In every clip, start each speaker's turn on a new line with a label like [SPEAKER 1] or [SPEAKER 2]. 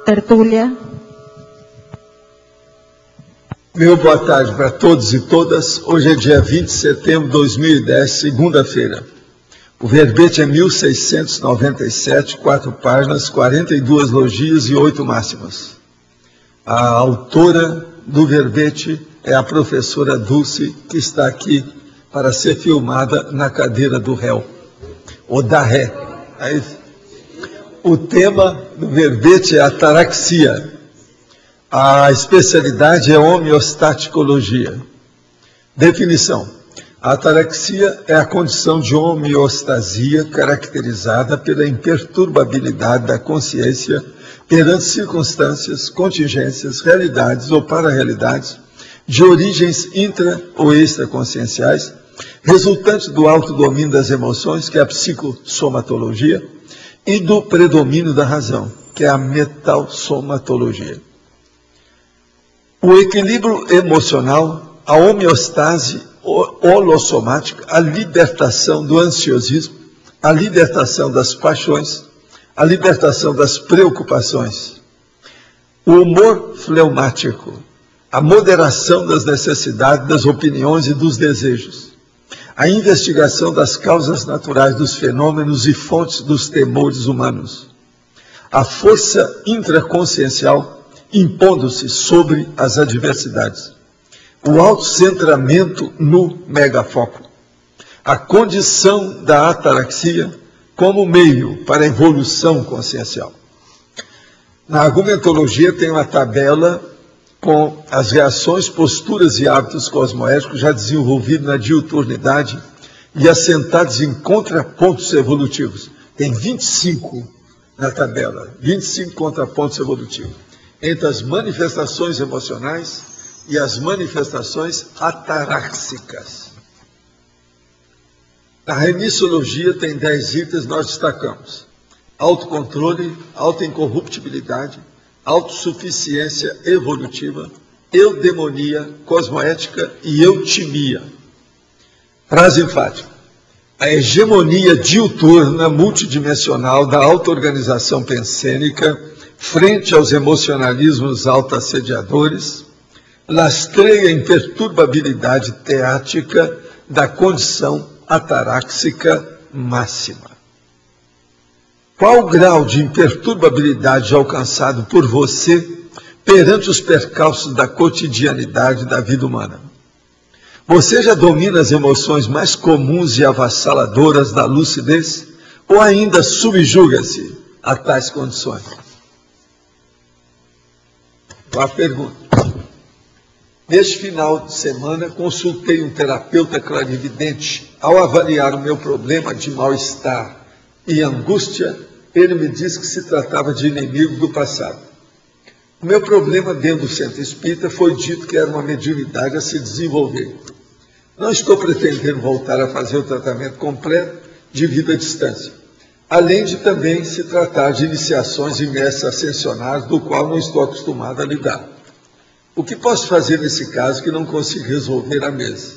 [SPEAKER 1] tertúlia.
[SPEAKER 2] Meu boa tarde para todos e todas. Hoje é dia 20 de setembro de 2010, segunda-feira. O verbete é 1697, 4 páginas, 42 logias e 8 máximas. A autora do verbete é a professora Dulce, que está aqui para ser filmada na cadeira do réu, ou da ré. Aí, o tema do verbete é ataraxia. A especialidade é homeostaticologia. Definição. A ataraxia é a condição de homeostasia caracterizada pela imperturbabilidade da consciência perante circunstâncias, contingências, realidades ou para-realidades de origens intra- ou extraconscienciais, resultantes do autodomínio das emoções, que é a psicossomatologia, e do predomínio da razão, que é a metalsomatologia. O equilíbrio emocional, a homeostase holossomática, a libertação do ansiosismo, a libertação das paixões, a libertação das preocupações, o humor fleumático, a moderação das necessidades, das opiniões e dos desejos, a investigação das causas naturais dos fenômenos e fontes dos temores humanos, a força intraconsciencial impondo-se sobre as adversidades, o autocentramento no megafoco, a condição da ataraxia como meio para a evolução consciencial. Na argumentologia tem uma tabela com as reações, posturas e hábitos cosmoéticos já desenvolvidos na diuturnidade e assentados em contrapontos evolutivos. Tem 25 na tabela, 25 contrapontos evolutivos, entre as manifestações emocionais e as manifestações ataráxicas. Na remissologia tem 10 itens, nós destacamos: autocontrole, autoincorruptibilidade, autossuficiência evolutiva, eudemonia, cosmoética e eutimia. Frase enfática: a hegemonia diuturna multidimensional da auto-organização pensênica frente aos emocionalismos autoassediadores lastreia a imperturbabilidade teática da condição ataráxica máxima. Qual o grau de imperturbabilidade alcançado por você perante os percalços da cotidianidade da vida humana? Você já domina as emoções mais comuns e avassaladoras da lucidez ou ainda subjuga-se a tais condições? A pergunta. Neste final de semana, consultei um terapeuta clarividente. Ao avaliar o meu problema de mal-estar e angústia, ele me disse que se tratava de inimigo do passado. O meu problema dentro do centro espírita foi dito que era uma mediunidade a se desenvolver. Não estou pretendendo voltar a fazer o tratamento completo devido à distância, além de também se tratar de iniciações em mestres ascensionados, do qual não estou acostumado a lidar. O que posso fazer nesse caso que não consigo resolver à mesa?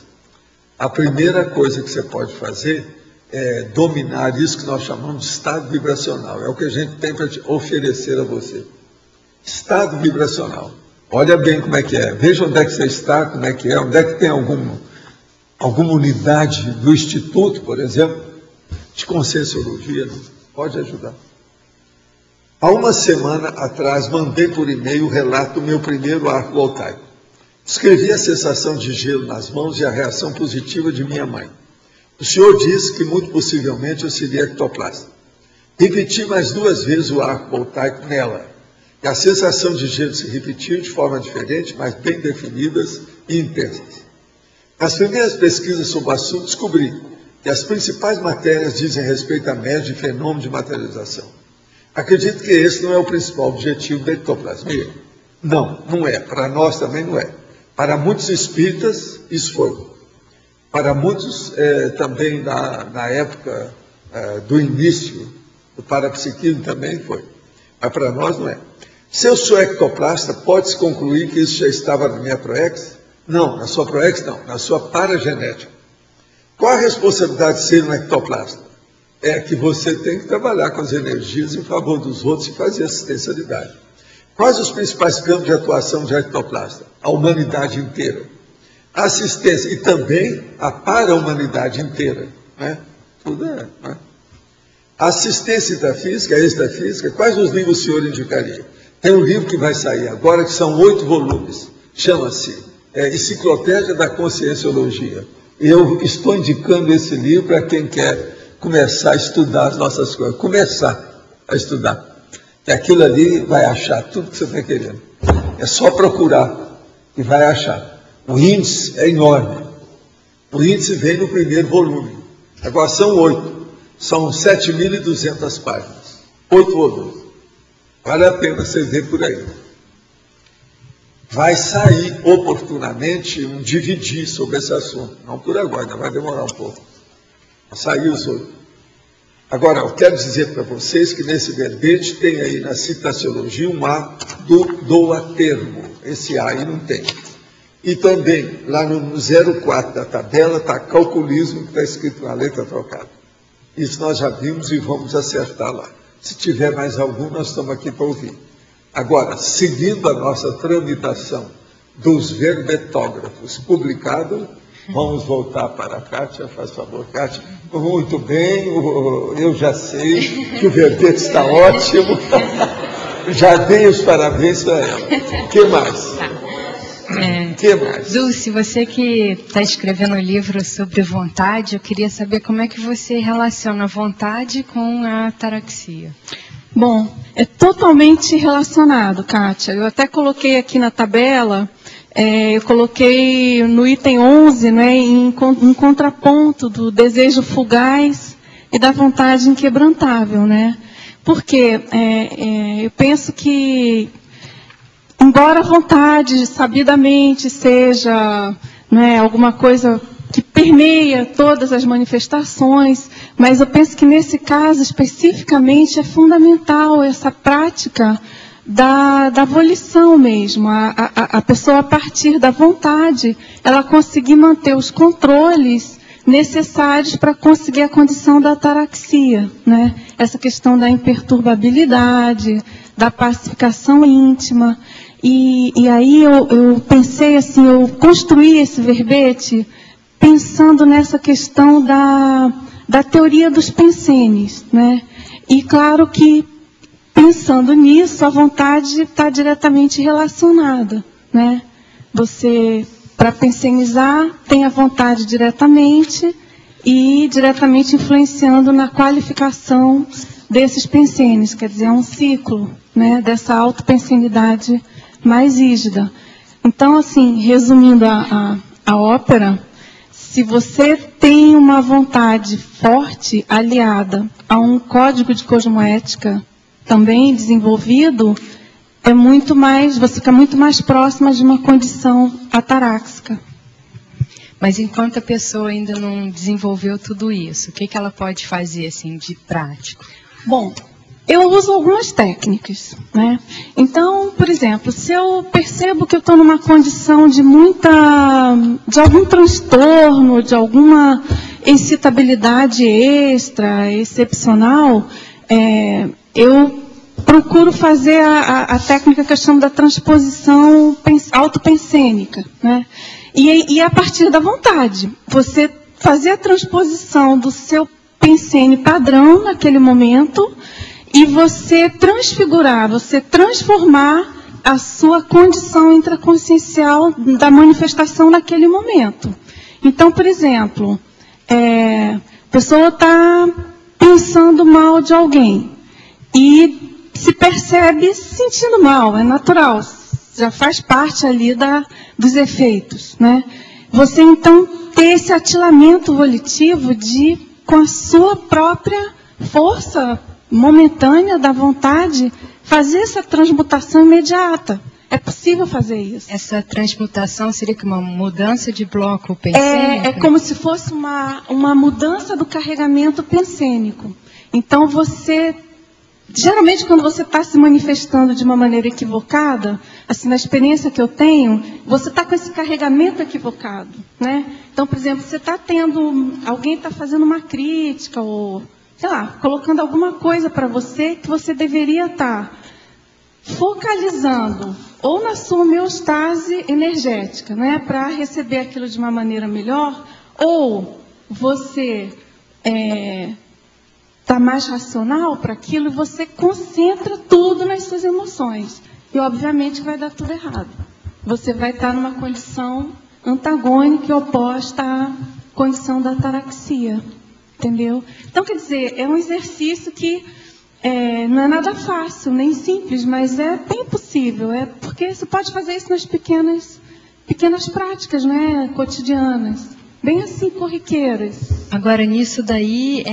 [SPEAKER 2] A primeira coisa que você pode fazer é dominar isso que nós chamamos de estado vibracional. É o que a gente tem para oferecer a você. Estado vibracional. Olha bem como é que é. Veja onde é que você está, como é que é, onde é que tem alguma unidade do Instituto, por exemplo, de Conscienciologia, pode ajudar. Há uma semana atrás, mandei por e-mail o relato do meu primeiro arco voltaico. Escrevi a sensação de gelo nas mãos e a reação positiva de minha mãe. O senhor disse que muito possivelmente eu seria ectoplasta. Repeti mais 2 vezes o arco voltaico nela, e a sensação de gelo se repetiu de forma diferente, mas bem definidas e intensas. Nas primeiras pesquisas sobre o assunto, descobri que as principais matérias dizem respeito a médio e fenômeno de materialização. Acredito que esse não é o principal objetivo da ectoplasmia. Não, não é. Para nós também não é. Para muitos espíritas, isso foi. Para muitos, também na época do início do parapsiquismo, também foi. Mas para nós não é. Se eu sou ectoplasta, pode-se concluir que isso já estava na minha proex? Não, na sua proex não, na sua paragenética. Qual a responsabilidade de ser um ectoplasta? É que você tem que trabalhar com as energias em favor dos outros e fazer assistencialidade. Quais os principais campos de atuação de ectoplasta? A humanidade inteira. A assistência e também a para-humanidade inteira. Né? Tudo é. Né? A assistência intrafísica, a extrafísica, quais os livros o senhor indicaria? Tem um livro que vai sair agora, que são 8 volumes. Chama-se Enciclopédia da Conscienciologia. Eu estou indicando esse livro para quem quer começar a estudar as nossas coisas. Começar a estudar. E aquilo ali vai achar tudo que você está querendo. É só procurar e vai achar. O índice é enorme. O índice vem no primeiro volume. Agora são 8. São 7.200 páginas. 8 volumes. Vale a pena você ver por aí. Vai sair oportunamente um DVD sobre esse assunto. Não por agora, ainda vai demorar um pouco. Vai sair os 8. Agora, eu quero dizer para vocês que nesse verbete tem aí na citaciologia um A do a termo. Esse A aí não tem. E também, lá no 04 da tabela, está calculismo, que está escrito na letra trocada. Isso nós já vimos e vamos acertar lá. Se tiver mais algum, nós estamos aqui para ouvir. Agora, seguindo a nossa tramitação dos verbetógrafos publicados, vamos voltar para a Kátia, faz favor, Kátia. Muito bem, eu já sei que o verbete está ótimo. Já dei os parabéns para ela. O que mais? Que mais?
[SPEAKER 1] Dulce, você que está escrevendo um livro sobre vontade, eu queria saber como é que você relaciona a vontade com a ataraxia.
[SPEAKER 3] Bom, é totalmente relacionado, Kátia. Eu até coloquei aqui na tabela, eu coloquei no item 11, né, em contraponto do desejo fugaz e da vontade inquebrantável, né? Porque eu penso que, embora a vontade sabidamente seja, né, alguma coisa que permeia todas as manifestações, mas eu penso que nesse caso especificamente é fundamental essa prática da volição mesmo, a pessoa a partir da vontade, ela conseguir manter os controles necessários para conseguir a condição da ataraxia, né? Essa questão da imperturbabilidade, da pacificação íntima. E aí eu pensei assim, eu construí esse verbete pensando nessa questão da teoria dos pensenes, né? E claro que, pensando nisso, a vontade está diretamente relacionada, né? Você, para pensenizar, tem a vontade diretamente e diretamente influenciando na qualificação desses pensenes, quer dizer, é um ciclo, né, dessa autopensenidade mais rígida. Então, assim, resumindo a ópera, se você tem uma vontade forte aliada a um código de cosmoética também desenvolvido, você fica muito mais próxima de uma condição ataráxica.
[SPEAKER 1] Mas enquanto a pessoa ainda não desenvolveu tudo isso, o que ela pode fazer assim, de prático?
[SPEAKER 3] Bom, eu uso algumas técnicas, né? Então, por exemplo, se eu percebo que eu estou numa condição de algum transtorno, de alguma excitabilidade extra, excepcional, eu procuro fazer a técnica que eu chamo da transposição autopensênica, né? E a partir da vontade, você fazer a transposição do seu pensene padrão naquele momento e você transfigurar, você transformar a sua condição intraconsciencial da manifestação naquele momento. Então, por exemplo, a pessoa está pensando mal de alguém e se percebe se sentindo mal, é natural, já faz parte ali dos efeitos, né? Você, então, ter esse atilamento volitivo com a sua própria força momentânea da vontade, fazer essa transmutação imediata. É possível fazer isso.
[SPEAKER 1] Essa transmutação seria que uma mudança de bloco pensênico?
[SPEAKER 3] É como se fosse uma mudança do carregamento pensênico. Então, geralmente, quando você está se manifestando de uma maneira equivocada, assim, na experiência que eu tenho, você está com esse carregamento equivocado, né? Então, por exemplo, você está alguém está fazendo uma crítica ou, sei lá, colocando alguma coisa para você que você deveria estar focalizando ou na sua homeostase energética, né, para receber aquilo de uma maneira melhor, ou você está mais racional para aquilo e você concentra tudo nas suas emoções. E, obviamente, vai dar tudo errado. Você vai estar numa condição antagônica e oposta à condição da ataraxia. Entendeu? Então, quer dizer, é um exercício que não é nada fácil, nem simples, mas é bem possível. Porque você pode fazer isso nas pequenas práticas, né, cotidianas. Bem assim, corriqueiras.
[SPEAKER 1] Agora, nisso daí,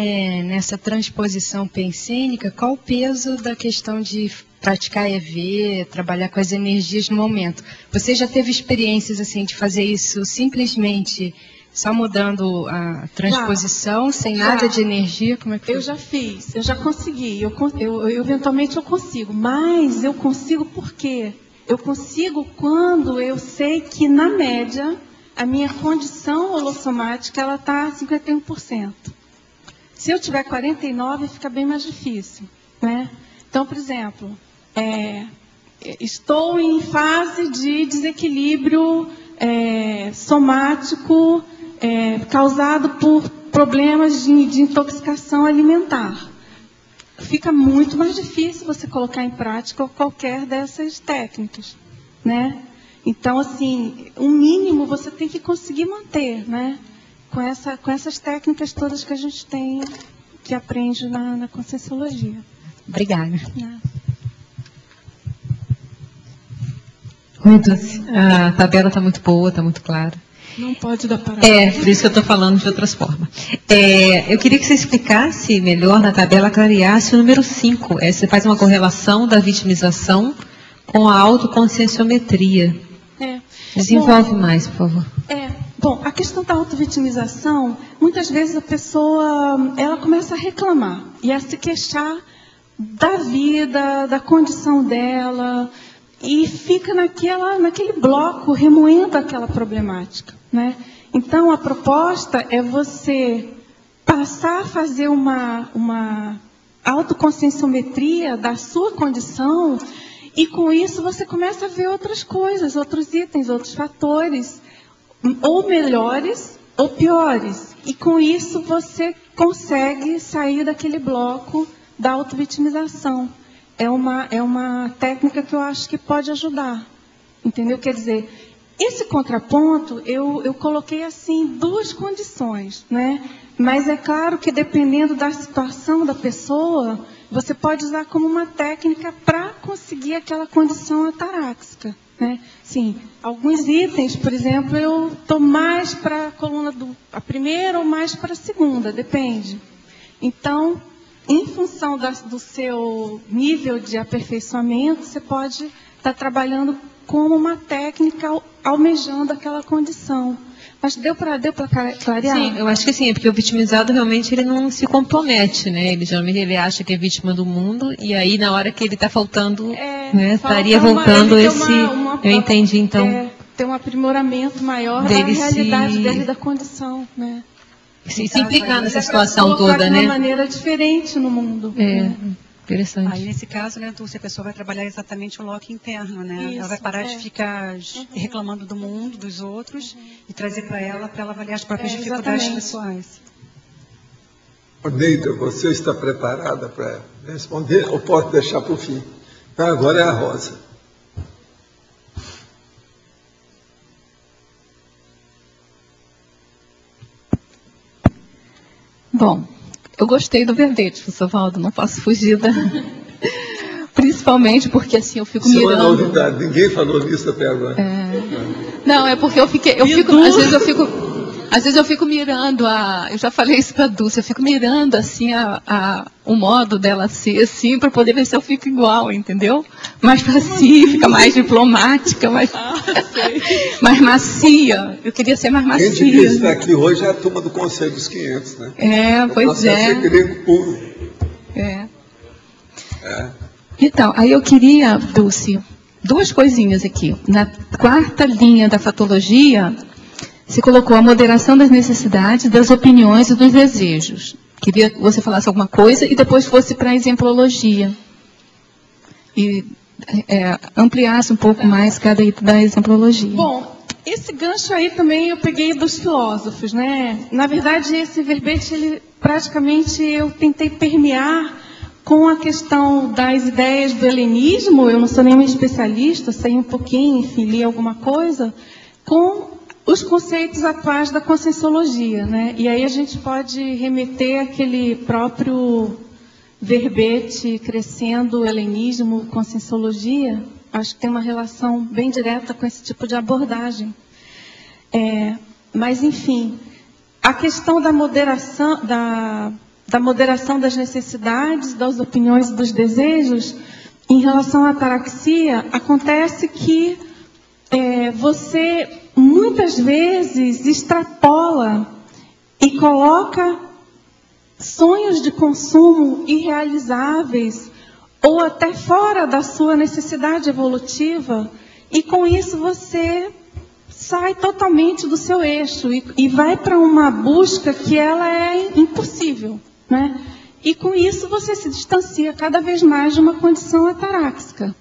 [SPEAKER 1] nessa transposição pensênica, qual o peso da questão de praticar EV, trabalhar com as energias no momento? Você já teve experiências assim de fazer isso simplesmente só mudando a transposição, sem nada de energia? Como é que foi?
[SPEAKER 3] Eu já fiz, eu já consegui. Eventualmente eu consigo, mas eu consigo por quê? Eu consigo quando eu sei que, na média, a minha condição holossomática ela está 51%. Se eu tiver 49%, fica bem mais difícil, né? Então, por exemplo, estou em fase de desequilíbrio somático causado por problemas de intoxicação alimentar. Fica muito mais difícil você colocar em prática qualquer dessas técnicas, né? Então, assim, o mínimo você tem que conseguir manter, né? Com essas técnicas todas que a gente tem, que aprende na Conscienciologia.
[SPEAKER 1] Obrigada.
[SPEAKER 4] Oi, Dulce. A tabela está muito boa, está muito clara.
[SPEAKER 3] Não pode dar parada.
[SPEAKER 4] Por isso que eu estou falando de outras formas. Eu queria que você explicasse melhor na tabela, clareasse o número 5. Você faz uma correlação da vitimização com a autoconscienciometria. Desenvolve mais, por favor.
[SPEAKER 3] Bom, a questão da autovitimização, muitas vezes a pessoa ela começa a reclamar e a se queixar da vida, da condição dela, e fica naquele bloco remoendo aquela problemática, né? Então, a proposta é você passar a fazer uma autoconscienciometria da sua condição, e com isso você começa a ver outras coisas, outros itens, outros fatores, ou melhores ou piores. E com isso você consegue sair daquele bloco da autovitimização. É uma técnica que eu acho que pode ajudar. Entendeu? Quer dizer, esse contraponto eu coloquei assim duas condições, né? Mas é claro que dependendo da situação da pessoa, você pode usar como uma técnica para conseguir aquela condição ataráxica, né? Sim, alguns itens, por exemplo, eu estou mais para a coluna a primeira ou mais para a segunda, depende. Então, em função do seu nível de aperfeiçoamento, você pode estar trabalhando como uma técnica almejando aquela condição. Mas deu para clarear?
[SPEAKER 4] Sim, eu acho que sim, porque o vitimizado realmente ele não se compromete, né? Geralmente ele acha que é vítima do mundo, e aí na hora que ele está faltando, né, estaria voltando esse... eu entendi, então...
[SPEAKER 3] Tem um aprimoramento maior da realidade dele, da condição, né?
[SPEAKER 4] Se implicar nessa situação toda, né?
[SPEAKER 3] De uma maneira diferente no mundo.
[SPEAKER 4] Interessante.
[SPEAKER 5] Aí, nesse caso, né, Dulce, a pessoa vai trabalhar exatamente o lock interno, né?
[SPEAKER 3] Isso,
[SPEAKER 5] ela vai parar de ficar reclamando do mundo, dos outros, e trazer para ela avaliar as próprias dificuldades pessoais.
[SPEAKER 2] Neida, você está preparada para responder ou pode deixar para o fim? Então, agora é a Rosa.
[SPEAKER 6] Bom, eu gostei do verbete, professor Valdo, não posso fugir da... Principalmente porque assim eu fico mirando...
[SPEAKER 2] Isso é uma novidade, ninguém falou nisso até agora.
[SPEAKER 6] Não, é porque às vezes eu fico mirando eu já falei isso para a Dulce, eu fico mirando assim o modo dela ser assim, para poder ver se eu fico igual, entendeu? Mais pacífica, mais diplomática, mais macia. Eu queria ser mais macia.
[SPEAKER 2] Quem devia estar aqui hoje é a turma do Conselho dos 500, né?
[SPEAKER 6] Pois é.
[SPEAKER 2] Grego puro.
[SPEAKER 6] Então, aí eu queria, Dulce, duas coisinhas aqui. Na quarta linha da fatologia, você colocou a moderação das necessidades, das opiniões e dos desejos. Queria que você falasse alguma coisa e depois fosse para a exemplologia. E ampliasse um pouco mais cada item da exemplologia.
[SPEAKER 3] Bom, esse gancho aí também eu peguei dos filósofos, né? Na verdade, esse verbete, ele praticamente eu tentei permear com a questão das ideias do helenismo. Eu não sou nenhuma especialista, sei um pouquinho, enfim, li alguma coisa, com os conceitos atuais da conscienciologia, né? E aí a gente pode remeter àquele próprio verbete Crescendo o Helenismo, Conscienciologia. Acho que tem uma relação bem direta com esse tipo de abordagem. Mas, enfim, a questão da moderação, da moderação das necessidades, das opiniões e dos desejos, em relação à ataraxia, acontece que você, muitas vezes, extrapola e coloca sonhos de consumo irrealizáveis ou até fora da sua necessidade evolutiva, e com isso você sai totalmente do seu eixo e vai para uma busca que ela é impossível, né? E com isso você se distancia cada vez mais de uma condição ataráxica.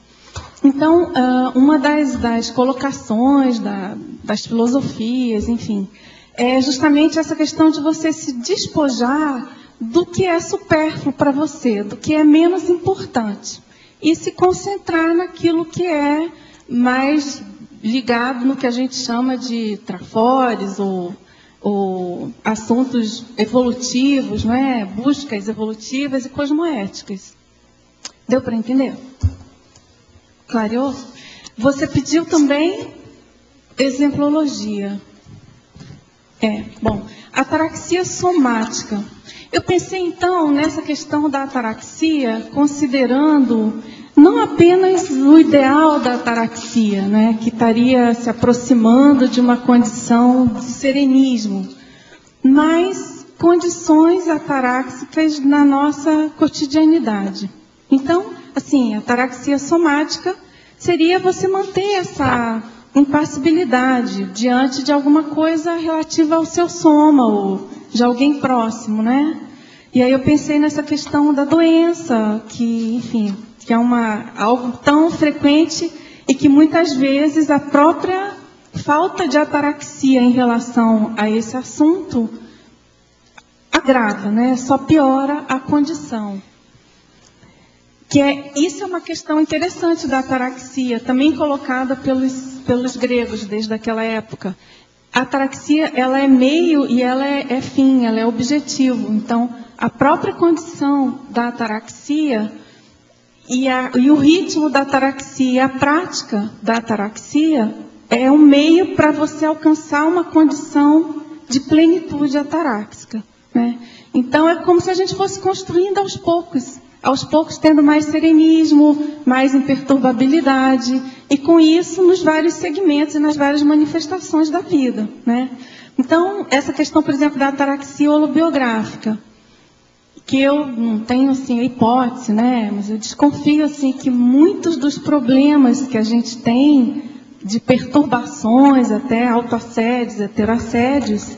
[SPEAKER 3] Então, uma das colocações das filosofias, enfim, é justamente essa questão de você se despojar do que é supérfluo para você, do que é menos importante, e se concentrar naquilo que é mais ligado no que a gente chama de trafores ou assuntos evolutivos, não é? Buscas evolutivas e cosmoéticas. Deu para entender? Clareou? Você pediu também exemplologia. Bom, ataraxia somática. Eu pensei, então, nessa questão da ataraxia, considerando não apenas o ideal da ataraxia, né, que estaria se aproximando de uma condição de serenismo, mas condições ataráxicas na nossa cotidianidade. Então, assim, a ataraxia somática seria você manter essa impassibilidade diante de alguma coisa relativa ao seu soma ou de alguém próximo, né? E aí eu pensei nessa questão da doença, que, enfim, que é algo tão frequente e que muitas vezes a própria falta de ataraxia em relação a esse assunto agrava, né? Só piora a condição. Isso é uma questão interessante da ataraxia, também colocada pelos gregos desde aquela época. A ataraxia, ela é meio e ela é fim, ela é objetivo. Então, a própria condição da ataraxia e o ritmo da ataraxia, a prática da ataraxia, é um meio para você alcançar uma condição de plenitude ataráxica, né? Então, é como se a gente fosse construindo aos poucos tendo mais serenismo, mais imperturbabilidade, e com isso nos vários segmentos e nas várias manifestações da vida, né? Então, essa questão, por exemplo, da ataraxia holobiográfica, que eu não tenho assim a hipótese, né? Mas eu desconfio assim que muitos dos problemas que a gente tem de perturbações, até autoassédios, heterassédios,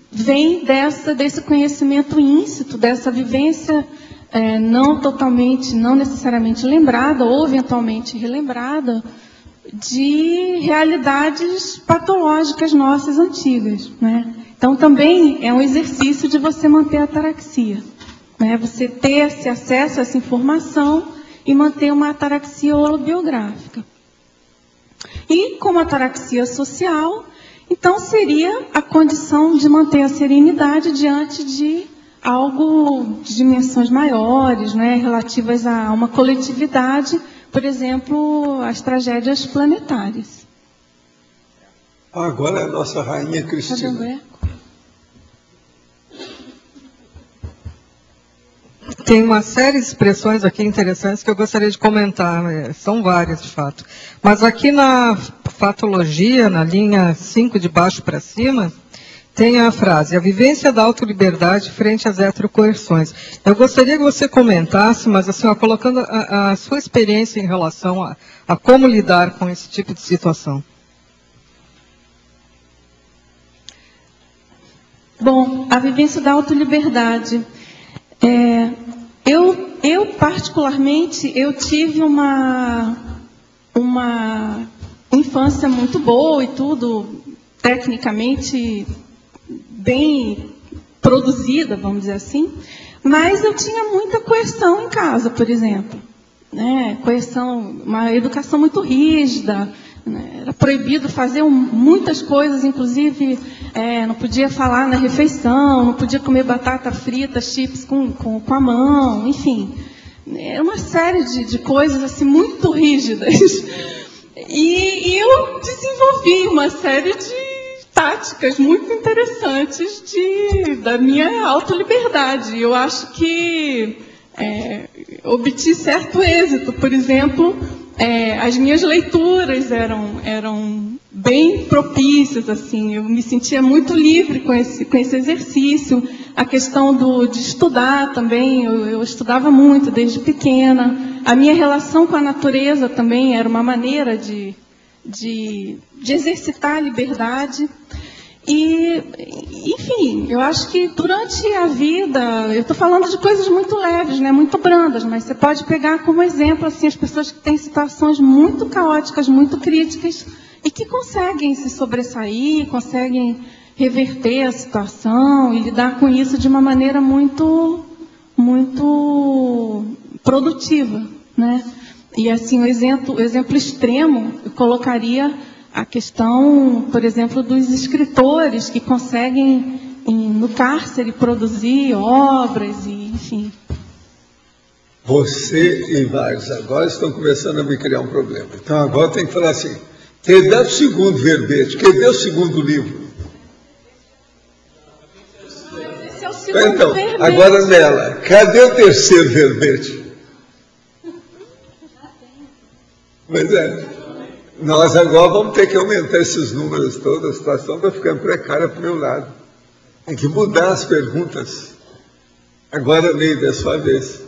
[SPEAKER 3] vem desse conhecimento íncito, dessa vivência não necessariamente lembrada ou eventualmente relembrada de realidades patológicas nossas antigas, né? Então também é um exercício de você manter a ataraxia, né? Você ter esse acesso a essa informação e manter uma ataraxia holobiográfica. E como ataraxia social, então seria a condição de manter a serenidade diante de algo de dimensões maiores, né, relativas a uma coletividade, por exemplo, as tragédias planetárias.
[SPEAKER 2] Agora é a nossa rainha Cristina.
[SPEAKER 7] Tem uma série de expressões aqui interessantes que eu gostaria de comentar, são várias de fato. Mas aqui na fatologia, na linha 5 de baixo para cima, tem a frase, a vivência da autoliberdade frente às heterocoerções. Eu gostaria que você comentasse, mas assim, colocando a sua experiência em relação a como lidar com esse tipo de situação. Bom,
[SPEAKER 3] a vivência da autoliberdade. Eu eu particularmente, eu tive uma infância muito boa e tudo, tecnicamente bem produzida, vamos dizer assim, mas eu tinha muita coerção em casa, por exemplo. Né? Coerção, uma educação muito rígida, né? Era proibido fazer muitas coisas, inclusive não podia falar na refeição, não podia comer batata frita, chips com a mão, enfim. É uma série de coisas assim, muito rígidas. E eu desenvolvi uma série de táticas muito interessantes da minha autoliberdade. Eu acho que obtive certo êxito. Por exemplo, as minhas leituras eram bem propícias, assim. Eu me sentia muito livre com esse exercício. A questão de estudar também, eu estudava muito desde pequena. A minha relação com a natureza também era uma maneira de exercitar a liberdade. E, enfim, eu acho que durante a vida, eu estou falando de coisas muito leves, né, muito brandas, mas você pode pegar como exemplo assim, as pessoas que têm situações muito caóticas, muito críticas, e que conseguem se sobressair, conseguem reverter a situação e lidar com isso de uma maneira muito, muito produtiva, né? E assim, o exemplo extremo, eu colocaria a questão, por exemplo, dos escritores que conseguem, no cárcere, produzir obras, e, enfim.
[SPEAKER 2] Você e vários agora estão começando a me criar um problema. Então agora tem que falar assim, cadê o segundo verbete? Cadê o segundo livro?
[SPEAKER 3] Esse é o segundo
[SPEAKER 2] então,
[SPEAKER 3] verbete.
[SPEAKER 2] Agora nela, cadê o terceiro verbete? Pois nós agora vamos ter que aumentar esses números todos, a situação está ficando precária para o meu lado. Tem que mudar as perguntas. Agora, Neide, é a sua vez.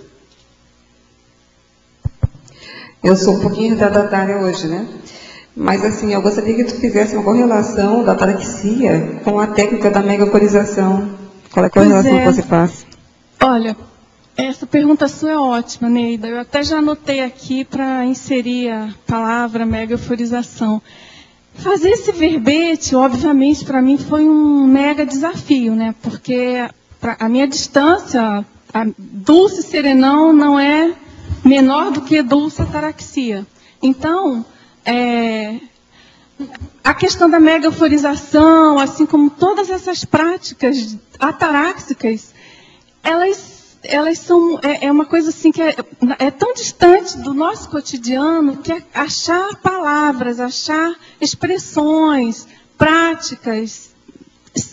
[SPEAKER 8] Eu sou um pouquinho retardatária hoje, né? Mas, assim, eu gostaria que tu fizesse uma correlação da ataraxia com a técnica da megaforização. Qual é a correlação que você faz?
[SPEAKER 3] Olha, essa pergunta sua é ótima, Neida. Eu até já anotei aqui para inserir a palavra megaforização. Fazer esse verbete, obviamente, para mim foi um mega desafio, né? Porque a minha distância, a Dulce Serenão não é menor do que Dulce Ataraxia. Então, a questão da megaforização, assim como todas essas práticas ataráxicas, elas são uma coisa assim que é tão distante do nosso cotidiano que achar palavras, achar expressões, práticas,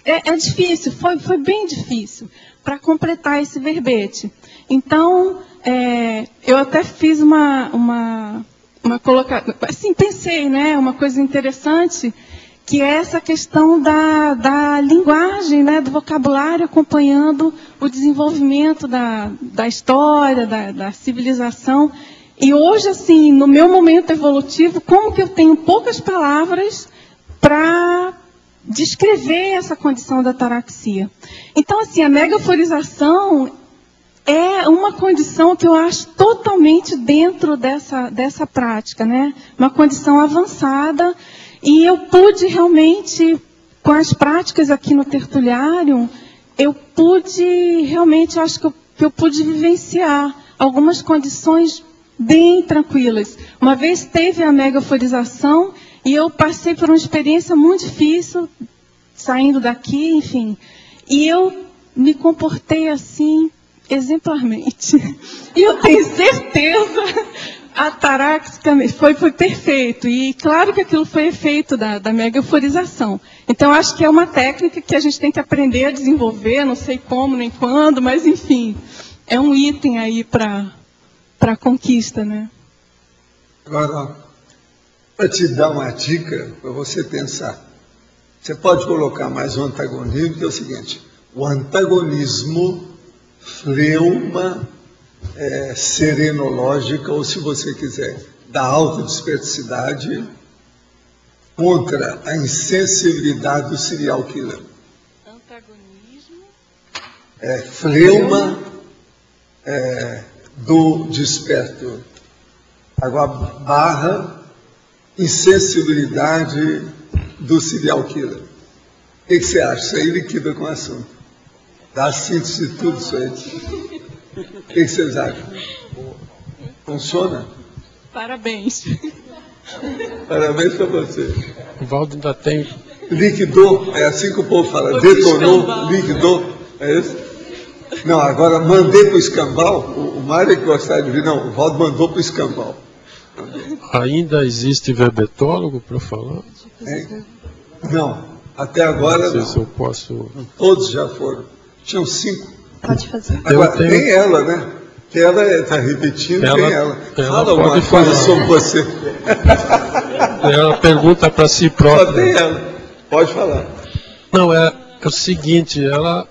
[SPEAKER 3] é difícil, foi bem difícil para completar esse verbete. Então, eu até fiz uma colocação, assim, pensei, né, uma coisa interessante, que é essa questão da linguagem, né, do vocabulário acompanhando o desenvolvimento da história, da civilização. E hoje, assim, no meu momento evolutivo, como que eu tenho poucas palavras para descrever essa condição da ataraxia? Então, assim, a megaforização é uma condição que eu acho totalmente dentro dessa prática, né? Uma condição avançada. E eu pude realmente, com as práticas aqui no Tertuliário, eu pude realmente, acho que eu pude vivenciar algumas condições bem tranquilas. Uma vez teve a megaforização e eu passei por uma experiência muito difícil, saindo daqui, enfim. E eu me comportei assim, exemplarmente. E eu tenho certeza... Ataraxicamente, foi perfeito. E claro que aquilo foi efeito da megaforização. Então, acho que é uma técnica que a gente tem que aprender a desenvolver, não sei como, nem quando, mas, enfim, é um item aí para a conquista, né?
[SPEAKER 2] Agora, para te dar uma dica, para você pensar, você pode colocar mais um antagonismo, que é o seguinte, o antagonismo, fleuma, serenológica, ou se você quiser, da autodesperticidade contra a insensibilidade do serial killer.
[SPEAKER 3] Antagonismo.
[SPEAKER 2] Fleuma, do desperto. Agora, barra insensibilidade do serial killer. O que você acha? Isso aí liquida com o assunto. Dá a síntese de tudo isso aí. O que vocês acham? Funciona?
[SPEAKER 3] Parabéns.
[SPEAKER 2] Parabéns para você.
[SPEAKER 9] O Valdo ainda tem...
[SPEAKER 2] Liquidou, é assim que o povo fala. Detonou, liquidou. É isso? Não, agora mandei para o escambau. O Mário que gostava de vir. Não, o Valdo mandou para o escambau.
[SPEAKER 9] Ainda existe verbetólogo para falar?
[SPEAKER 2] Não, até agora
[SPEAKER 9] não sei
[SPEAKER 2] não.
[SPEAKER 9] Se eu posso...
[SPEAKER 2] Todos já foram. Tinham 5.
[SPEAKER 1] Pode fazer.
[SPEAKER 2] Agora, tem ela, né? Que ela está repetindo, tem ela. Fala alguma
[SPEAKER 9] pode
[SPEAKER 2] coisa
[SPEAKER 9] falar.
[SPEAKER 2] sobre você.
[SPEAKER 9] Ela pergunta para si
[SPEAKER 2] Só
[SPEAKER 9] própria.
[SPEAKER 2] tem ela. Pode falar.
[SPEAKER 9] Não, é o seguinte, ela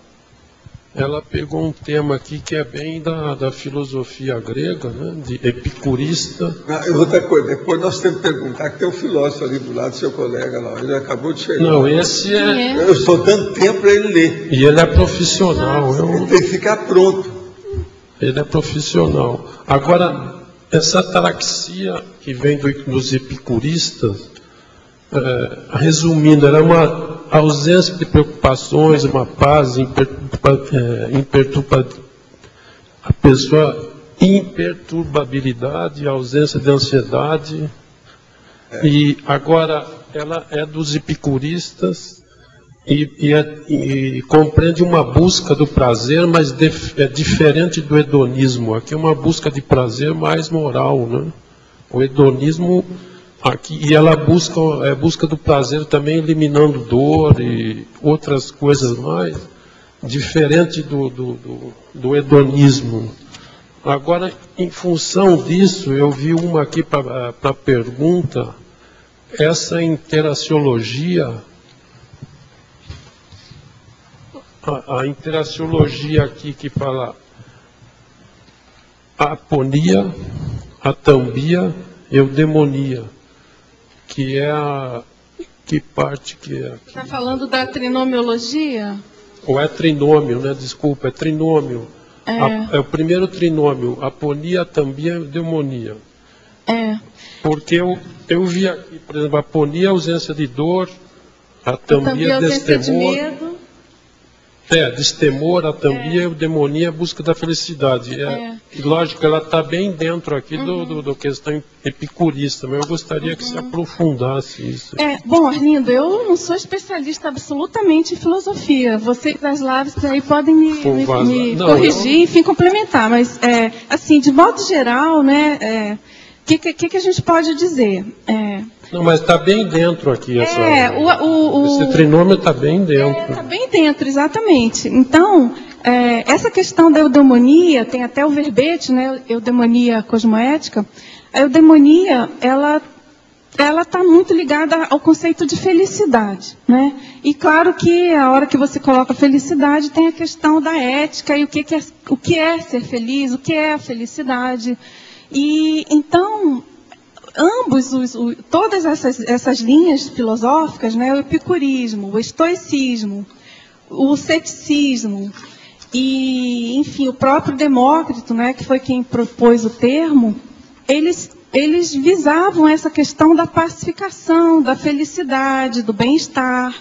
[SPEAKER 9] pegou um tema aqui que é bem da filosofia grega, né, de epicurista.
[SPEAKER 2] Outra coisa, depois nós temos que perguntar, que tem um filósofo ali do lado, seu colega lá, ele acabou de chegar.
[SPEAKER 9] Não, esse é...
[SPEAKER 2] Eu estou dando tempo para ele ler.
[SPEAKER 9] E ele é profissional.
[SPEAKER 2] Ele tem que ficar pronto.
[SPEAKER 9] Ele é profissional. Agora, essa ataraxia que vem dos epicuristas, resumindo, era uma ausência de preocupações, uma paz, a pessoa, imperturbabilidade, ausência de ansiedade. E agora ela é dos epicuristas e compreende uma busca do prazer, mas é diferente do hedonismo. Aqui é uma busca de prazer mais moral, né? O hedonismo aqui, e ela busca do prazer também eliminando dor e outras coisas mais, diferente do hedonismo. Agora, em função disso, eu vi uma aqui para a pergunta, essa interaciologia, a interaciologia aqui que fala aponia, atambia, eudemonia, que é que parte que é?
[SPEAKER 3] Está falando da trinomiologia?
[SPEAKER 9] Ou é trinômio, né? Desculpa, é trinômio. É o primeiro trinômio, aponia, atambia, eudemonia. Porque eu vi aqui, por exemplo, aponia, ausência de dor, atambia, destemor.
[SPEAKER 3] De medo.
[SPEAKER 9] Destemor, atambia, eudemonia, busca da felicidade. E lógico, ela está bem dentro aqui do questão epicurista, mas eu gostaria que se aprofundasse isso.
[SPEAKER 3] Bom, Arlindo, eu não sou especialista absolutamente em filosofia. Vocês das lives aí podem me corrigir, enfim, complementar. Mas, assim, de modo geral, né, que a gente pode dizer?
[SPEAKER 9] Não, mas está bem dentro aqui. Esse trinômio está bem dentro.
[SPEAKER 3] Está bem dentro, exatamente. Então, essa questão da eudemonia, tem até o verbete, né, eudemonia cosmoética. A eudemonia, ela está muito ligada ao conceito de felicidade, né? E claro que a hora que você coloca felicidade, tem a questão da ética e o que é ser feliz, o que é a felicidade. E então, todas essas linhas filosóficas, né, o epicurismo, o estoicismo, o ceticismo e, enfim, o próprio Demócrito, né, que foi quem propôs o termo, eles visavam essa questão da pacificação, da felicidade, do bem-estar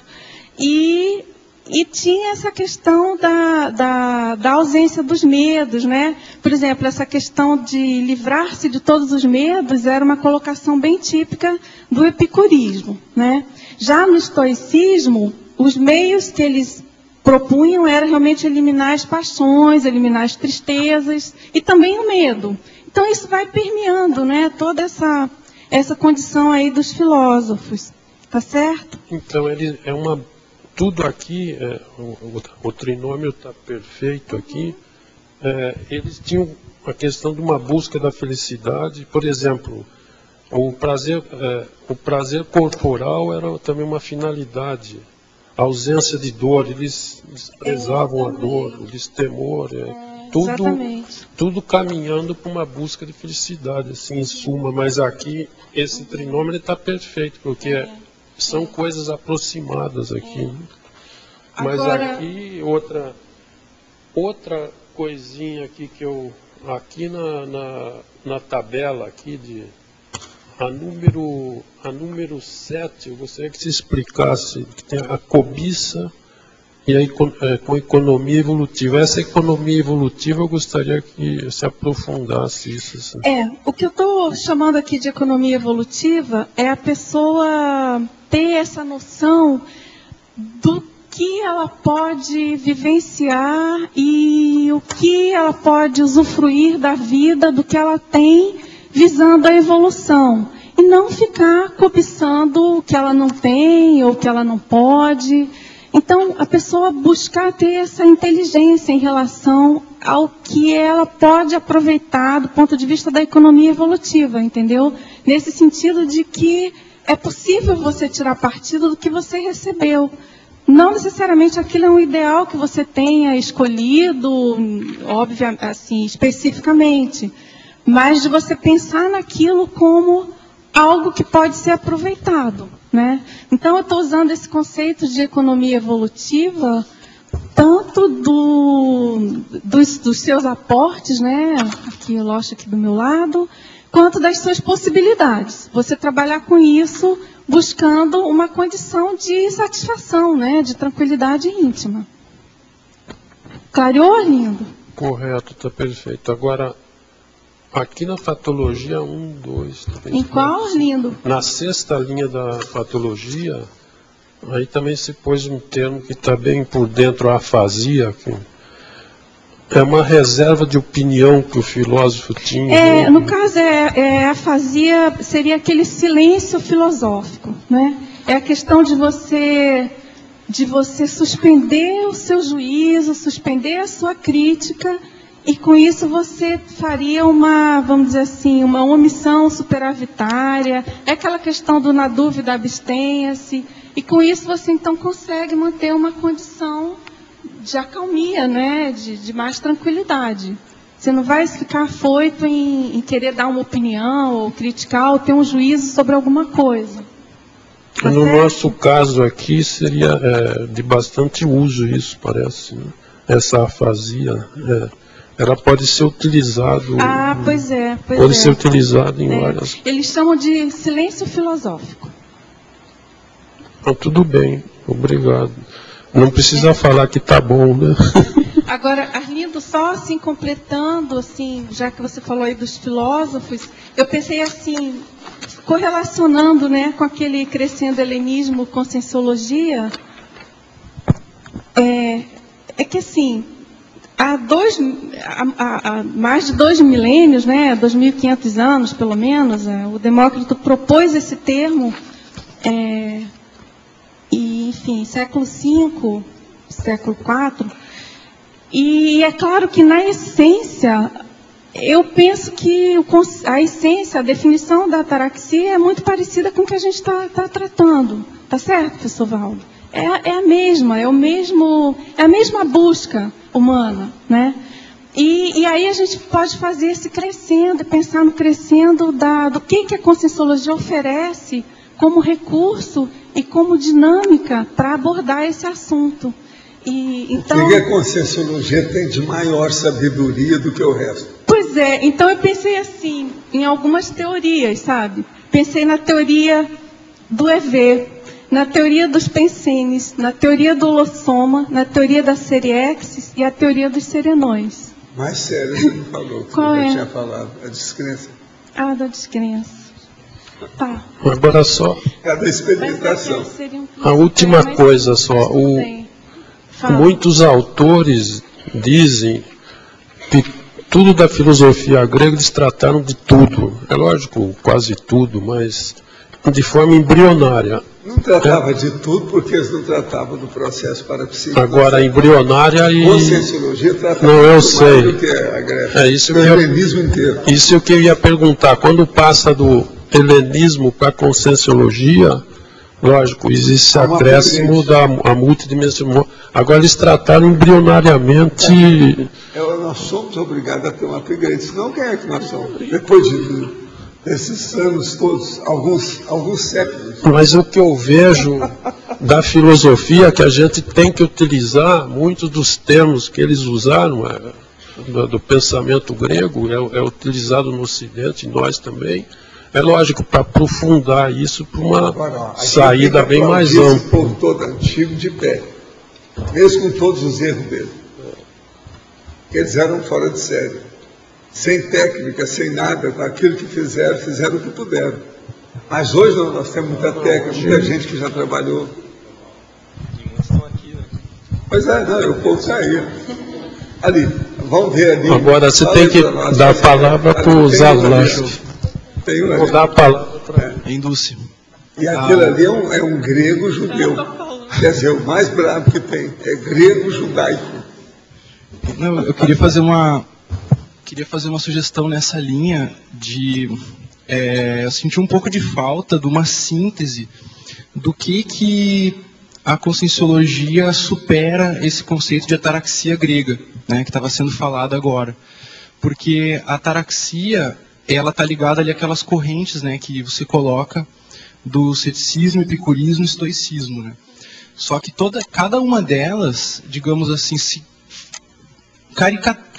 [SPEAKER 3] e tinha essa questão da ausência dos medos, né? Por exemplo, essa questão de livrar-se de todos os medos era uma colocação bem típica do epicurismo, né? Já no estoicismo, os meios que eles propunham era realmente eliminar as paixões, eliminar as tristezas e também o medo. Então isso vai permeando, né, toda essa condição aí dos filósofos, tá certo?
[SPEAKER 9] Então tudo aqui, o trinômio está perfeito aqui. Eles tinham a questão de uma busca da felicidade. Por exemplo, o prazer corporal era também uma finalidade. A ausência de dor, eles desprezavam a dor, o destemor. Tudo caminhando para uma busca de felicidade, assim, em suma. Mas aqui, esse trinômio está perfeito, porque são coisas aproximadas aqui. Né? Mas agora, aqui, outra coisinha aqui que eu aqui na tabela aqui a número 7, eu gostaria que você explicasse que tem a cobiça e aí com economia evolutiva. Essa economia evolutiva eu gostaria que se aprofundasse isso. Assim.
[SPEAKER 3] O que eu estou chamando aqui de economia evolutiva é a pessoa ter essa noção do que ela pode vivenciar e o que ela pode usufruir da vida, do que ela tem, visando a evolução. E não ficar cobiçando o que ela não tem ou o que ela não pode. Então, a pessoa buscar ter essa inteligência em relação ao que ela pode aproveitar do ponto de vista da economia evolutiva, entendeu? Nesse sentido de que é possível você tirar partido do que você recebeu. Não necessariamente aquilo é um ideal que você tenha escolhido, óbvio, assim, especificamente, mas de você pensar naquilo como algo que pode ser aproveitado, né? Então, eu estou usando esse conceito de economia evolutiva, tanto dos seus aportes, né? Aqui, o Loche aqui do meu lado, quanto das suas possibilidades. Você trabalhar com isso, buscando uma condição de satisfação, né? De tranquilidade íntima. Clareou, Arlindo?
[SPEAKER 9] Correto, está perfeito. Agora, aqui na fatologia 1, 2, 3...
[SPEAKER 3] Em qual, Arlindo?
[SPEAKER 9] Na 6ª linha da fatologia, aí também se pôs um termo que está bem por dentro, a afasia, que é uma reserva de opinião que o filósofo tinha.
[SPEAKER 3] No caso, a afasia seria aquele silêncio filosófico, né? É a questão de você suspender o seu juízo, suspender a sua crítica, e com isso você faria vamos dizer assim, uma omissão superavitária. É aquela questão do na dúvida abstenha-se, e com isso você então consegue manter uma condição de acalmia, né? De mais tranquilidade. Você não vai ficar afoito em querer dar uma opinião, ou criticar, ou ter um juízo sobre alguma coisa. Tá
[SPEAKER 9] no
[SPEAKER 3] certo?
[SPEAKER 9] nosso caso aqui seria de bastante uso isso, parece, né? Essa afasia, ela pode ser utilizada.
[SPEAKER 3] Pois é.
[SPEAKER 9] Pode ser utilizada em várias.
[SPEAKER 3] Eles chamam de silêncio filosófico.
[SPEAKER 9] Tudo bem, obrigado. Não precisa falar que tá bom, né?
[SPEAKER 3] Agora, Arlindo, só assim, completando, assim, já que você falou aí dos filósofos, eu pensei assim, correlacionando, né, com aquele crescendo helenismo, conscienciologia, é que assim, há mais de 2 milênios, né, 2.500 anos, pelo menos, o Demócrito propôs esse termo, e, enfim, século V, século IV, e é claro que na essência, eu penso que a essência, a definição da ataraxia é muito parecida com o que a gente está tratando, tá certo, professor Valdo? É a mesma, é a mesma busca humana, né? E aí a gente pode fazer esse crescendo, pensar no crescendo do que a conscienciologia oferece como recurso e como dinâmica para abordar esse assunto. Então,
[SPEAKER 2] o que a conscienciologia tem de maior sabedoria do que o resto?
[SPEAKER 3] Pois é, então eu pensei assim, em algumas teorias, sabe? Pensei na teoria do EV, na teoria dos pensenes, na teoria do holossoma, na teoria da seriexis e a teoria dos serenões.
[SPEAKER 2] Mais sério, você não falou.
[SPEAKER 3] Qual
[SPEAKER 2] você
[SPEAKER 3] é?
[SPEAKER 2] Tinha falado, a descrença.
[SPEAKER 3] Da descrença. Tá.
[SPEAKER 9] Agora só.
[SPEAKER 2] É a da experimentação.
[SPEAKER 9] A última coisa só. Muitos autores dizem que tudo da filosofia grega eles trataram de tudo. É lógico, quase tudo, mas de forma embrionária.
[SPEAKER 2] Não tratava de tudo porque eles não tratavam do processo parapsíquico.
[SPEAKER 9] Agora, embrionária e...
[SPEAKER 2] Conscienciologia tratava
[SPEAKER 9] não, eu sei.
[SPEAKER 2] do que a Grécia.
[SPEAKER 9] Isso
[SPEAKER 2] o helenismo inteiro.
[SPEAKER 9] Isso que eu ia perguntar. Quando passa do helenismo para a conscienciologia, lógico, existe acréscimo da multidimensional. Agora eles trataram embrionariamente...
[SPEAKER 2] Nós somos obrigados a ter um upgrade, senão quem é que nós somos? Depois desses anos todos, alguns séculos.
[SPEAKER 9] Mas o que eu vejo da filosofia é que a gente tem que utilizar muitos dos termos que eles usaram, do pensamento grego, é utilizado no Ocidente, nós também. É lógico, para aprofundar isso para uma saída bem mais ampla.
[SPEAKER 2] Esse povo todo antigo de pé, mesmo com todos os erros dele. Eles eram fora de série, sem técnica, sem nada, com aquilo que fizeram o que puderam. Mas hoje nós temos muita técnica, muita gente que já trabalhou. Pois é, não, o povo saiu. Ali, vamos ver ali.
[SPEAKER 9] Agora você tem que dar a palavra para os alunos. Vou dar a palavra para
[SPEAKER 10] Indúcia.
[SPEAKER 2] E aquilo ali é um grego judeu. Quer dizer, o mais bravo que tem é grego judaico.
[SPEAKER 10] Não, eu queria fazer uma sugestão nessa linha de eu senti um pouco de falta de uma síntese do que a conscienciologia supera esse conceito de ataraxia grega, né, que estava sendo falado agora. Porque a ataraxia, ela está ligada ali àquelas correntes, né, que você coloca do ceticismo, epicurismo e estoicismo, né? Só que cada uma delas, digamos assim, se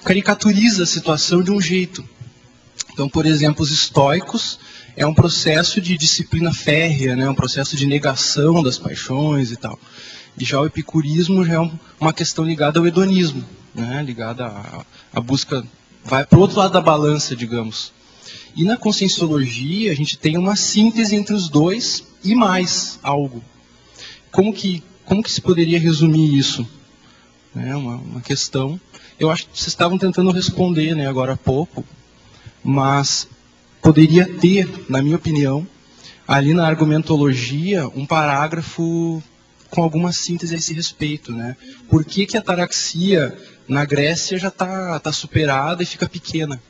[SPEAKER 10] caricaturiza a situação de um jeito. Então, por exemplo, os estoicos é um processo de disciplina férrea, né, um processo de negação das paixões e tal. E já o epicurismo já é uma questão ligada ao hedonismo, né, ligada à busca, vai para o outro lado da balança, digamos. E na conscienciologia a gente tem uma síntese entre os dois e mais algo. Como que se poderia resumir isso? É uma questão. Eu acho que vocês estavam tentando responder, né, agora há pouco, mas poderia ter, na minha opinião, ali na argumentologia, um parágrafo com alguma síntese a esse respeito, né? Por que a ataraxia na Grécia já está superada e fica pequena?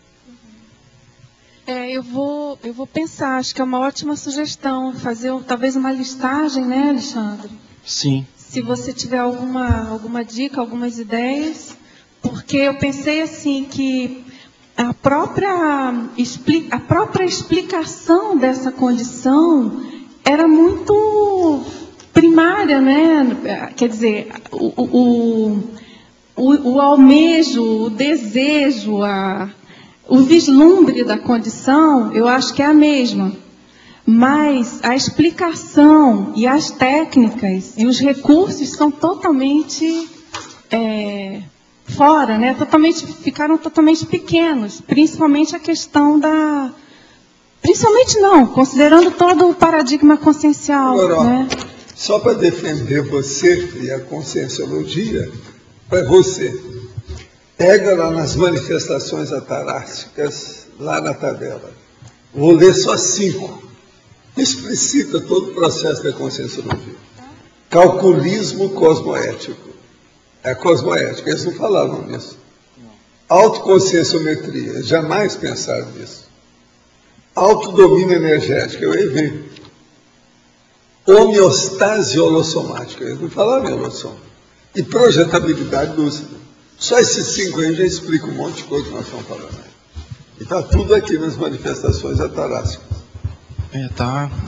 [SPEAKER 3] Eu vou pensar, acho que é uma ótima sugestão, fazer talvez uma listagem, né, Alexandre?
[SPEAKER 10] Sim.
[SPEAKER 3] Se você tiver alguma dica, algumas ideias, porque eu pensei assim que a própria explicação dessa condição era muito primária, né? Quer dizer, o almejo, o desejo, o vislumbre da condição, eu acho que é a mesma. Mas a explicação e as técnicas e os recursos são totalmente fora, né? Ficaram totalmente pequenos. Principalmente a questão da... Principalmente não, considerando todo o paradigma consciencial.
[SPEAKER 2] Agora,
[SPEAKER 3] né?
[SPEAKER 2] Só para defender você e a conscienciologia, para você, pega lá nas manifestações ataráxicas, lá na tabela. Vou ler só 5. Explicita todo o processo da conscienciologia. Calculismo cosmoético. É cosmoética, eles não falavam nisso. Autoconscienciometria, jamais pensaram nisso. Autodomínio energético, eu evitei. Homeostase holossomática, eles não falaram em holossom. E projetabilidade lúcida. Só esses 5 aí já explica um monte de coisa que nós estamos falando. E está tudo aqui nas manifestações ataráxicas.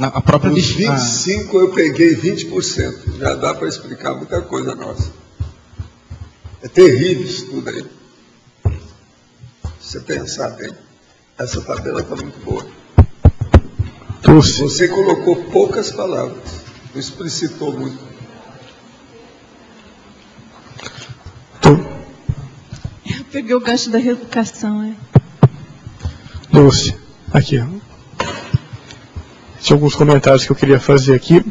[SPEAKER 10] A própria...
[SPEAKER 2] Dos 25 eu peguei 20%. Já dá para explicar muita coisa nossa. É terrível isso tudo aí. Se você pensar bem, essa tabela está muito boa. Você colocou poucas palavras, não explicitou muito.
[SPEAKER 3] Eu peguei o gancho da reeducação,
[SPEAKER 11] Lúcia, aqui. Tinha alguns comentários que eu queria fazer aqui.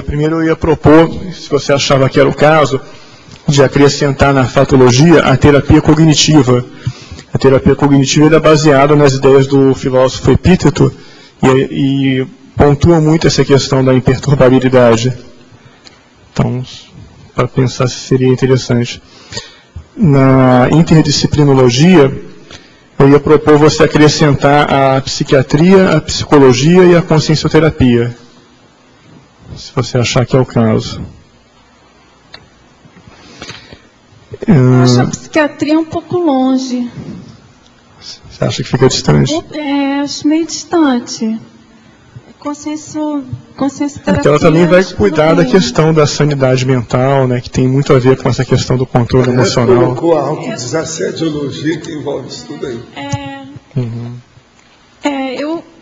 [SPEAKER 11] Primeiro eu ia propor, se você achava que era o caso, de acrescentar na fatologia a terapia cognitiva. A terapia cognitiva é baseada nas ideias do filósofo Epíteto e pontua muito essa questão da imperturbabilidade. Então, para pensar se seria interessante. Na interdisciplinologia, eu ia propor você acrescentar a psiquiatria, a psicologia e a consciencioterapia, se você achar que é o caso.
[SPEAKER 3] Eu acho a psiquiatria um pouco longe.
[SPEAKER 11] Você acha que fica distante?
[SPEAKER 3] Acho meio distante. consciência
[SPEAKER 11] Então ela também vai cuidar da questão da sanidade mental, né, que tem muito a ver com essa questão do controle emocional.
[SPEAKER 2] Colocou a autodesassédiologia que envolve isso tudo aí.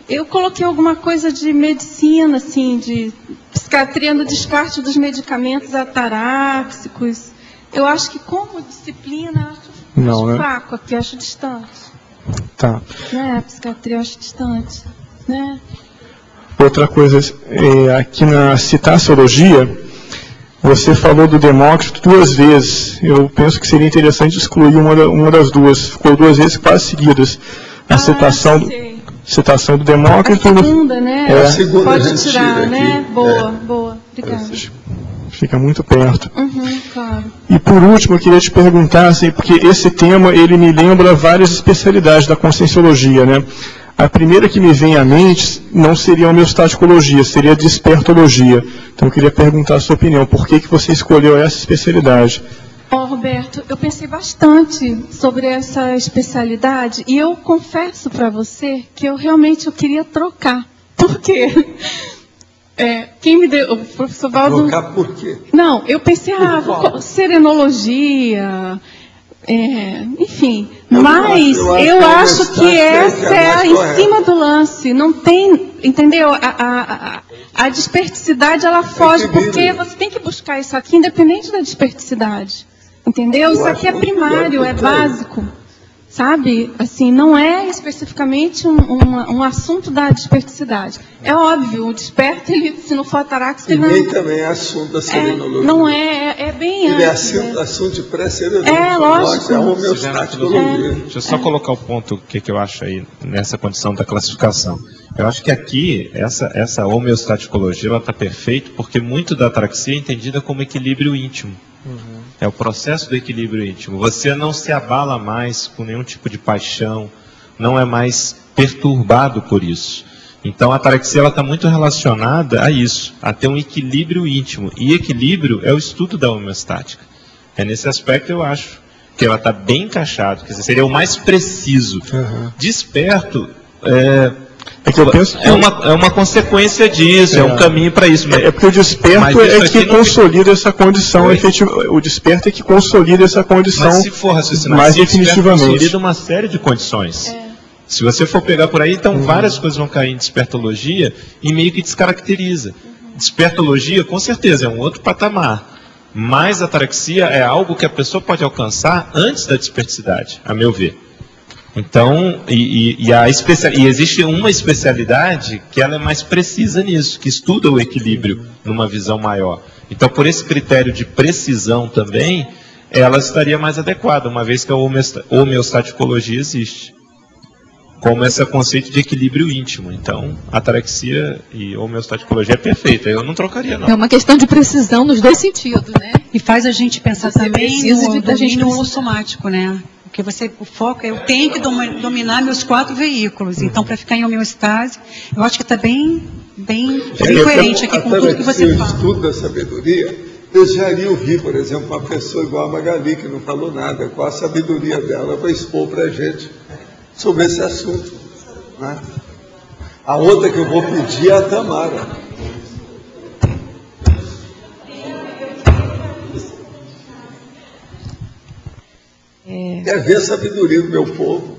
[SPEAKER 3] Eu coloquei alguma coisa de medicina, assim, de psiquiatria no descarte dos medicamentos ataráxicos. Eu acho que como disciplina, acho fraco aqui, acho distante.
[SPEAKER 11] Tá.
[SPEAKER 3] Né? A psiquiatria eu acho distante. Né?
[SPEAKER 11] Outra coisa, aqui na citaciologia, você falou do Demócrito 2 vezes. Eu penso que seria interessante excluir uma das duas. Ficou 2 vezes quase seguidas. A citação do Demócrito.
[SPEAKER 3] A segunda, né?
[SPEAKER 11] A
[SPEAKER 2] segunda
[SPEAKER 3] pode tirar, né? Boa. Obrigada.
[SPEAKER 11] Fica muito perto.
[SPEAKER 3] Claro.
[SPEAKER 11] E por último, eu queria te perguntar, assim, porque esse tema, ele me lembra várias especialidades da conscienciologia, né? A primeira que me vem à mente não seria a homeostaticologia, seria a despertologia. Então eu queria perguntar a sua opinião, por que você escolheu essa especialidade?
[SPEAKER 3] Roberto, eu pensei bastante sobre essa especialidade e eu confesso para você que eu realmente queria trocar. Por quê? Quem me deu, o professor Valdo...
[SPEAKER 2] Trocar por quê?
[SPEAKER 3] Não, eu pensei, serenologia, enfim. Mas eu acho que essa é em cima do lance. Não tem, entendeu? A desperticidade, ela foge, porque você tem que buscar isso aqui, independente da desperticidade. Entendeu? Isso aqui é primário, é básico. Sabe? Assim, não é especificamente um assunto da desperticidade. É óbvio, o desperto, se não for ataráxico...
[SPEAKER 2] E nem também é assunto da serenologia.
[SPEAKER 3] Não é bem
[SPEAKER 2] ele
[SPEAKER 3] antes.
[SPEAKER 2] Ele é assunto de pré-serenologia.
[SPEAKER 3] Lógico.
[SPEAKER 2] É a homeostaticologia.
[SPEAKER 12] Deixa eu só colocar o ponto que eu acho aí, nessa condição da classificação. Eu acho que aqui, essa homeostaticologia, ela está perfeita, porque muito da ataraxia é entendida como equilíbrio íntimo. É o processo do equilíbrio íntimo. Você não se abala mais com nenhum tipo de paixão, não é mais perturbado por isso. Então a ataraxia está muito relacionada a isso, a ter um equilíbrio íntimo. E equilíbrio é o estudo da homeostática. É nesse aspecto eu acho que ela está bem encaixada, quer dizer, seria o mais preciso. Desperto
[SPEAKER 11] que eu penso que
[SPEAKER 12] é uma consequência disso, é um caminho para isso. Mas,
[SPEAKER 11] porque o desperto é que consolida essa condição efetiva. O desperto é que consolida essa condição
[SPEAKER 12] mas se for raciocinar,
[SPEAKER 11] mais definitivamente.
[SPEAKER 12] Consolida uma série de condições. Se você for pegar por aí, então várias coisas vão cair em despertologia e meio que descaracteriza. Despertologia, com certeza, é um outro patamar. Mas a ataraxia é algo que a pessoa pode alcançar antes da desperticidade, a meu ver. Então, e existe uma especialidade que ela é mais precisa nisso, que estuda o equilíbrio numa visão maior. Então, por esse critério de precisão também, ela estaria mais adequada, uma vez que a homeostaticologia existe. Como esse conceito de equilíbrio íntimo. Então, ataraxia e homeostaticologia é perfeita. Eu não trocaria, não.
[SPEAKER 6] É uma questão de precisão nos dois sentidos, né?
[SPEAKER 5] E faz a gente pensar também no domínio somático, né? Porque o foco é eu tenho que dominar meus 4 veículos. Então, para ficar em homeostase, eu acho que está bem coerente aqui com tudo que você fala.
[SPEAKER 2] O estudo da sabedoria desejaria ouvir, por exemplo, uma pessoa igual a Magali, que não falou nada, qual a sabedoria dela para expor para a gente sobre esse assunto. Né? A outra que eu vou pedir é a Tamara. Quer ver a sabedoria do meu povo?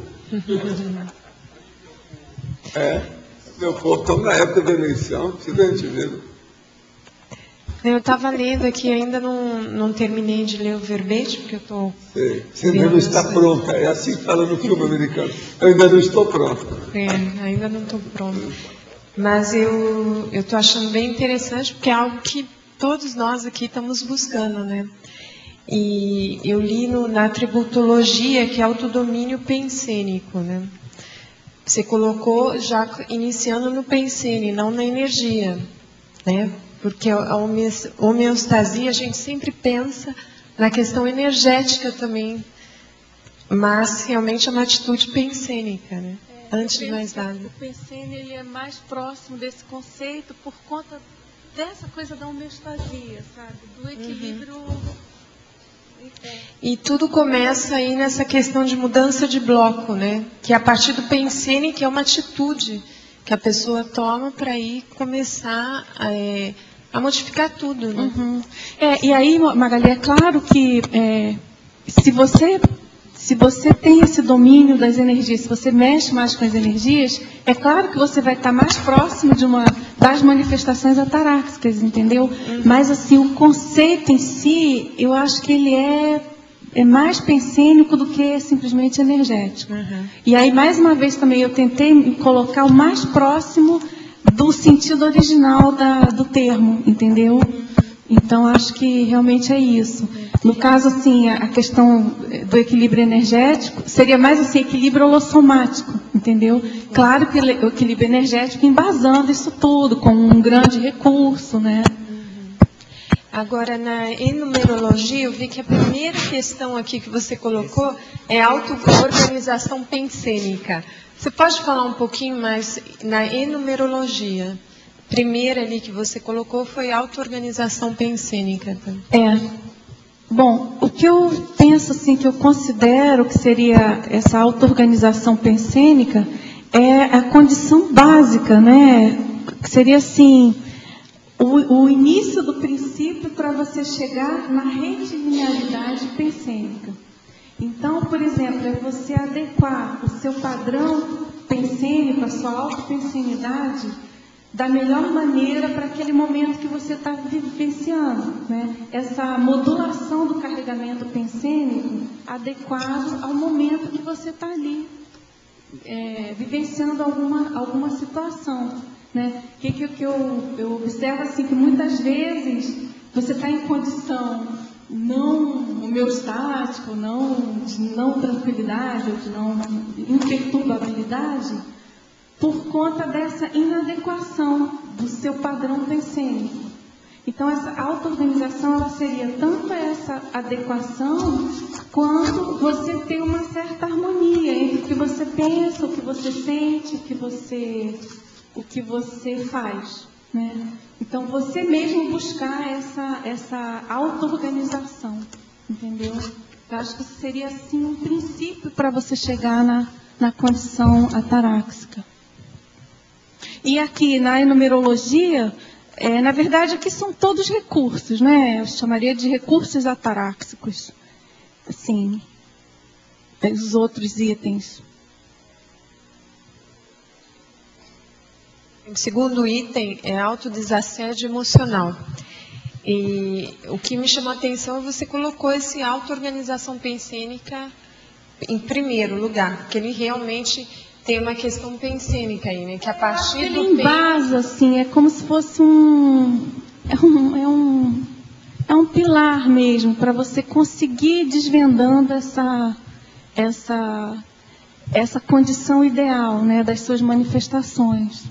[SPEAKER 2] Meu povo, estamos na época da eleição, precisa a gente ver.
[SPEAKER 13] Eu estava lendo aqui, ainda não terminei de ler o verbete, porque eu estou...
[SPEAKER 2] Você ainda não está pronta, é assim que fala no filme americano. Eu ainda não estou pronta.
[SPEAKER 13] Ainda não estou pronta. Mas eu estou achando bem interessante, porque é algo que todos nós aqui estamos buscando, né? E eu li na tributologia, que é autodomínio pensênico, né? Você colocou já iniciando no pensene, não na energia, né? Porque a homeostasia, a gente sempre pensa na questão energética também, mas realmente é uma atitude pensênica, né? Antes de mais nada.
[SPEAKER 3] O pensene, ele é mais próximo desse conceito por conta dessa coisa da homeostasia, sabe? Do equilíbrio...
[SPEAKER 13] E tudo começa aí nessa questão de mudança de bloco, né? Que é a partir do pensene, que é uma atitude. que a pessoa toma para ir começar a modificar tudo, né?
[SPEAKER 3] Uhum. E aí, Magali, é claro que se você tem esse domínio das energias, se você mexe mais com as energias, é claro que você vai estar mais próximo das manifestações ataráxicas, entendeu? Uhum. Mas assim, o conceito em si, eu acho que ele é mais pensênico do que simplesmente energético. Uhum. E aí, mais uma vez, também eu tentei me colocar o mais próximo do sentido original do termo, entendeu? Então, acho que realmente é isso. No caso, assim, a questão do equilíbrio energético seria mais assim, equilíbrio holossomático, entendeu? Claro que o equilíbrio energético embasando isso tudo, com um grande recurso, né?
[SPEAKER 13] Agora, na enumerologia, eu vi que a primeira questão aqui que você colocou é auto-organização pensênica. Você pode falar um pouquinho mais na enumerologia? Primeira ali que você colocou foi auto-organização pensênica.
[SPEAKER 3] Bom, o que eu penso, assim, que eu considero que seria essa auto-organização pensênica é a condição básica, né? Que seria, assim, o início do princípio para você chegar na retilinearidade pensênica. Então, por exemplo, é você adequar o seu padrão pensênico, a sua autopensenidade, da melhor maneira para aquele momento que você está vivenciando, né? Essa modulação do carregamento pensênico adequado ao momento que você está ali, vivenciando alguma situação, né? Que eu observo assim, que muitas vezes você está em condição não homeostática, de não tranquilidade, ou de não imperturbabilidade, por conta dessa inadequação do seu padrão pensênico. Então, essa auto-organização, ela seria tanto essa adequação, quanto você ter uma certa harmonia entre o que você pensa, o que você sente, o que você faz, né? Então, você mesmo buscar essa auto-organização, entendeu? Eu acho que seria, assim, um princípio para você chegar na condição ataráxica. E aqui, na enumerologia, na verdade, aqui são todos recursos, né? Eu chamaria de recursos ataráxicos. Assim, os outros itens.
[SPEAKER 13] O segundo item é autodesassédio emocional. E o que me chamou a atenção é você colocou esse auto-organização pensênica em primeiro lugar, porque ele realmente tem uma questão pensênica aí, né? Que a partir
[SPEAKER 3] ele
[SPEAKER 13] do
[SPEAKER 3] embasa, assim, é como se fosse um pilar mesmo, para você conseguir ir desvendando essa condição ideal, né, das suas manifestações.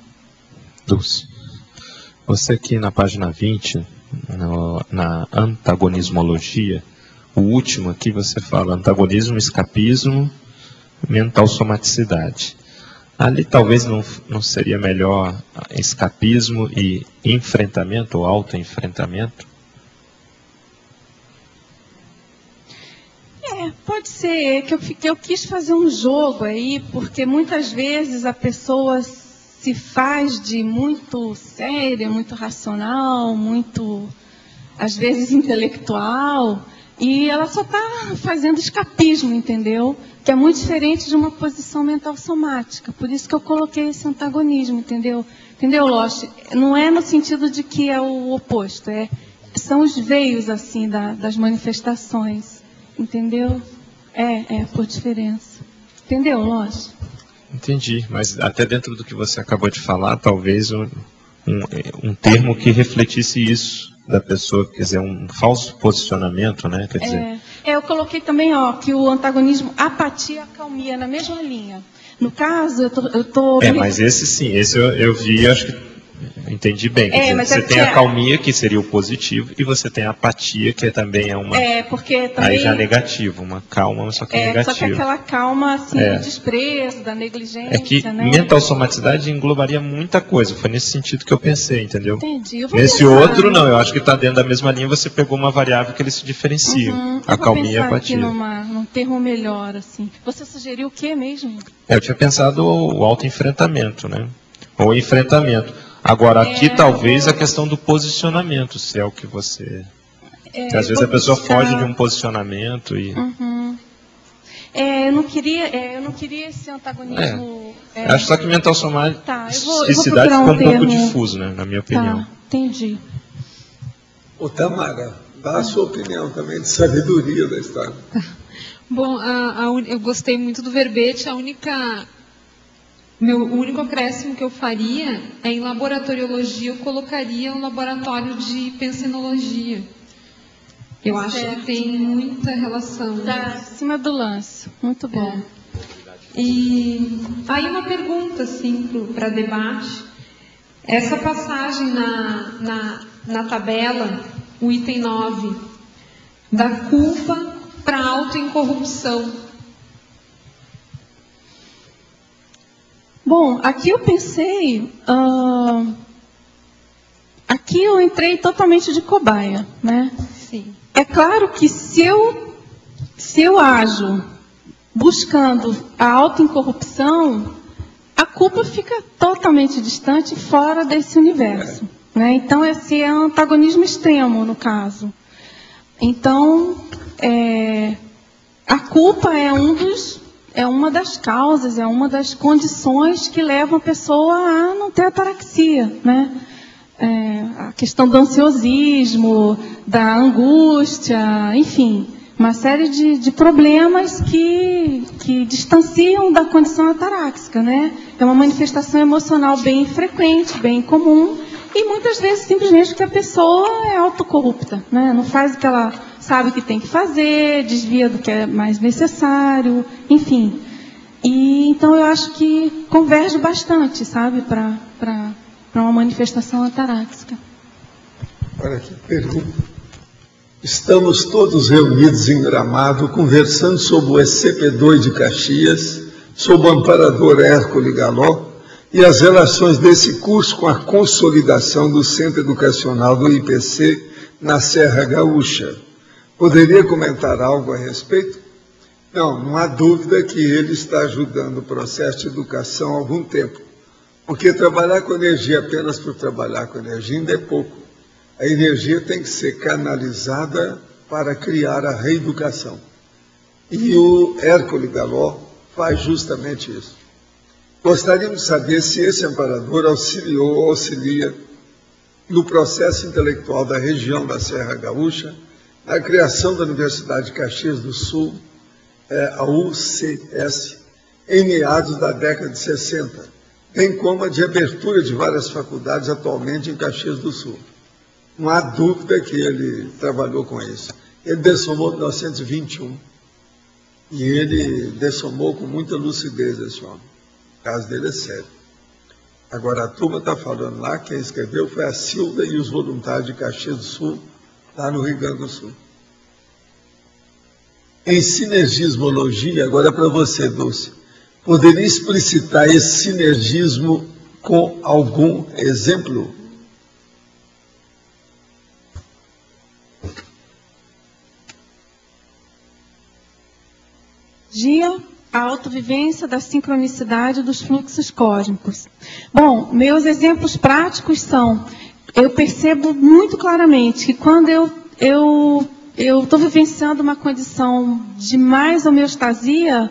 [SPEAKER 12] Dulce, você aqui na página 20, na antagonismologia, o último aqui você fala antagonismo, escapismo, mental somaticidade. Ali talvez não seria melhor escapismo e enfrentamento, ou autoenfrentamento?
[SPEAKER 3] Pode ser que eu quis fazer um jogo aí, porque muitas vezes a pessoa se faz de muito séria, muito racional, muito, às vezes, intelectual, e ela só está fazendo escapismo, entendeu? Que é muito diferente de uma posição mental somática. Por isso que eu coloquei esse antagonismo, entendeu? Entendeu, Loche? Não é no sentido de que é o oposto, são os veios, assim, das manifestações, entendeu? Por diferença. Entendeu, Loche?
[SPEAKER 12] Entendi, mas até dentro do que você acabou de falar, talvez um termo que refletisse isso da pessoa, quer dizer, um falso posicionamento, né? Quer dizer...
[SPEAKER 3] eu coloquei também, que o antagonismo, apatia e acalmia, na mesma linha. No caso, eu tô...
[SPEAKER 12] mas esse sim, esse eu vi, acho que entendi bem. Quer dizer, você tem a acalmia, que seria o positivo, e você tem a apatia, que também é uma...
[SPEAKER 3] porque também...
[SPEAKER 12] Aí já é negativo, uma calma, só que é negativa.
[SPEAKER 3] Só que aquela calma, assim, do desprezo, da negligência,
[SPEAKER 12] é que mental somaticidade englobaria muita coisa, foi nesse sentido que eu pensei, entendeu?
[SPEAKER 3] Entendi.
[SPEAKER 12] Nesse outro, não, eu acho que está dentro da mesma linha, você pegou uma variável que eles se diferenciam, a calmia e a apatia.
[SPEAKER 3] Num termo melhor, assim. Você sugeriu o que mesmo?
[SPEAKER 12] Eu tinha pensado o autoenfrentamento, né? ou enfrentamento. Agora, aqui talvez a questão do posicionamento, se é o que você... Porque às vezes a pessoa foge de um posicionamento e...
[SPEAKER 3] Eu não queria esse antagonismo...
[SPEAKER 12] Acho só que mental somático
[SPEAKER 3] e
[SPEAKER 12] cidade ficou um pouco difuso, né, na minha opinião.
[SPEAKER 3] Tá, entendi.
[SPEAKER 2] Ô, Tamara, dá a sua opinião também de sabedoria da história.
[SPEAKER 4] Bom, eu gostei muito do verbete. O único acréscimo que eu faria é em laboratoriologia, eu colocaria um laboratório de pensenologia. Eu acho que tem muita relação.
[SPEAKER 3] Tá, em cima do lance. Muito bom.
[SPEAKER 4] E aí uma pergunta, assim, para debate. Essa passagem na tabela, o item 9, da culpa para a autoincorrupção.
[SPEAKER 3] Bom, aqui eu pensei... aqui eu entrei totalmente de cobaia, né?
[SPEAKER 4] Sim.
[SPEAKER 3] É claro que se eu ajo buscando a autoincorrupção, a culpa fica totalmente distante, fora desse universo, né? Então, esse é um antagonismo extremo, no caso. Então, a culpa é uma das causas, é uma das condições que levam a pessoa a não ter ataraxia, né? A questão do ansiosismo, da angústia, enfim, uma série de problemas que distanciam da condição ataráxica, né? É uma manifestação emocional bem frequente, bem comum, e muitas vezes simplesmente porque a pessoa é autocorrupta, né? Não faz o que ela sabe que tem que fazer, desvia do que é mais necessário, enfim. E então eu acho que converge bastante, sabe, para uma manifestação ataráxica.
[SPEAKER 2] Olha que pergunta. Estamos todos reunidos em Gramado, conversando sobre o ECP2 de Caxias, sobre o amparador Hércules Galó e as relações desse curso com a consolidação do Centro Educacional do IPC na Serra Gaúcha. Poderia comentar algo a respeito? Não há dúvida que ele está ajudando o processo de educação há algum tempo. Porque trabalhar com energia apenas por trabalhar com energia ainda é pouco. A energia tem que ser canalizada para criar a reeducação. E o Hércules Galó faz justamente isso. Gostaríamos de saber se esse amparador auxilia no processo intelectual da região da Serra Gaúcha, na criação da Universidade de Caxias do Sul, a UCS, em meados da década de 60. Bem como a de abertura de várias faculdades atualmente em Caxias do Sul. Não há dúvida que ele trabalhou com isso. Ele dessomou em 1921. E ele dessomou com muita lucidez esse homem. O caso dele é sério. Agora, a turma está falando lá, quem escreveu foi a Silva e os voluntários de Caxias do Sul, lá no Rio Grande do Sul. Em sinergismologia, agora é para você, Dulce, poderia explicitar esse sinergismo com algum exemplo?
[SPEAKER 3] A autovivência da sincronicidade dos fluxos cósmicos. Bom, meus exemplos práticos são, eu percebo muito claramente que quando eu estou vivenciando uma condição de mais homeostasia,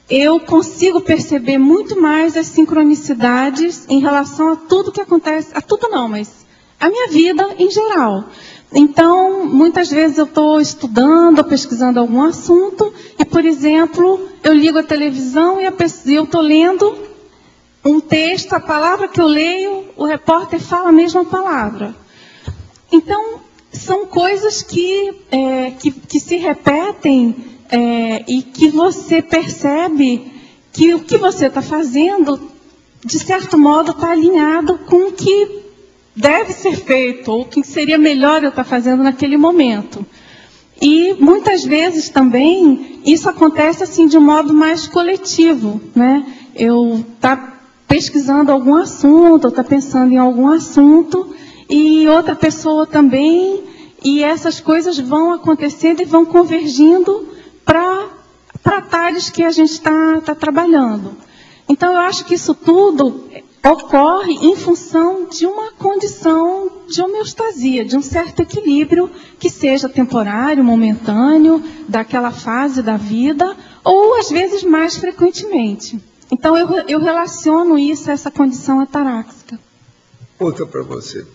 [SPEAKER 3] eu consigo perceber muito mais as sincronicidades em relação a tudo que acontece, a tudo não, mas a minha vida em geral. Então, muitas vezes eu estou estudando, pesquisando algum assunto, e, por exemplo, eu ligo a televisão e eu estou lendo um texto, a palavra que eu leio, o repórter fala a mesma palavra. Então, são coisas que se repetem e que você percebe que o que você está fazendo, de certo modo, está alinhado com o que deve ser feito, ou o que seria melhor eu estar fazendo naquele momento. E, muitas vezes, também, isso acontece assim de um modo mais coletivo, né? Eu estou pesquisando algum assunto, ou estou pensando em algum assunto, e outra pessoa também, e essas coisas vão acontecendo e vão convergindo para atalhos que a gente está trabalhando. Então, eu acho que isso tudo ocorre em função de uma condição de homeostasia, de um certo equilíbrio que seja temporário, momentâneo, daquela fase da vida, ou às vezes mais frequentemente. Então eu relaciono isso a essa condição ataráxica.
[SPEAKER 2] Outra para você.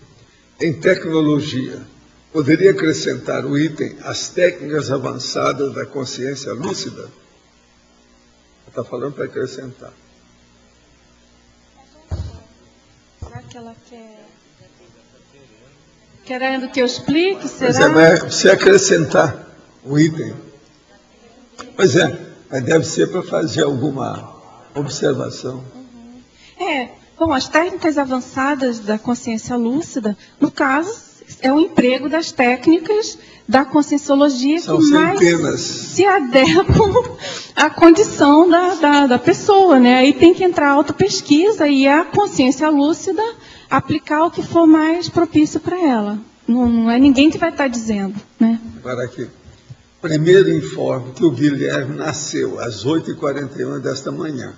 [SPEAKER 2] Em tecnologia, poderia acrescentar o item as técnicas avançadas da consciência lúcida? Está falando para acrescentar.
[SPEAKER 3] Será que ela quer? Querendo que eu explique? Será?
[SPEAKER 2] Pois é, mas se acrescentar o item. Pois é, mas deve ser para fazer alguma observação.
[SPEAKER 3] Bom, as técnicas avançadas da consciência lúcida, no caso, é o emprego das técnicas da conscienciologia
[SPEAKER 2] São
[SPEAKER 3] que mais
[SPEAKER 2] centenas.
[SPEAKER 3] se adequam à condição da pessoa, né? Aí tem que entrar a autopesquisa e a consciência lúcida aplicar o que for mais propício para ela. Não é ninguém que vai estar dizendo, né?
[SPEAKER 2] Agora aqui. Primeiro informo que o Guilherme nasceu às 8h41 desta manhã.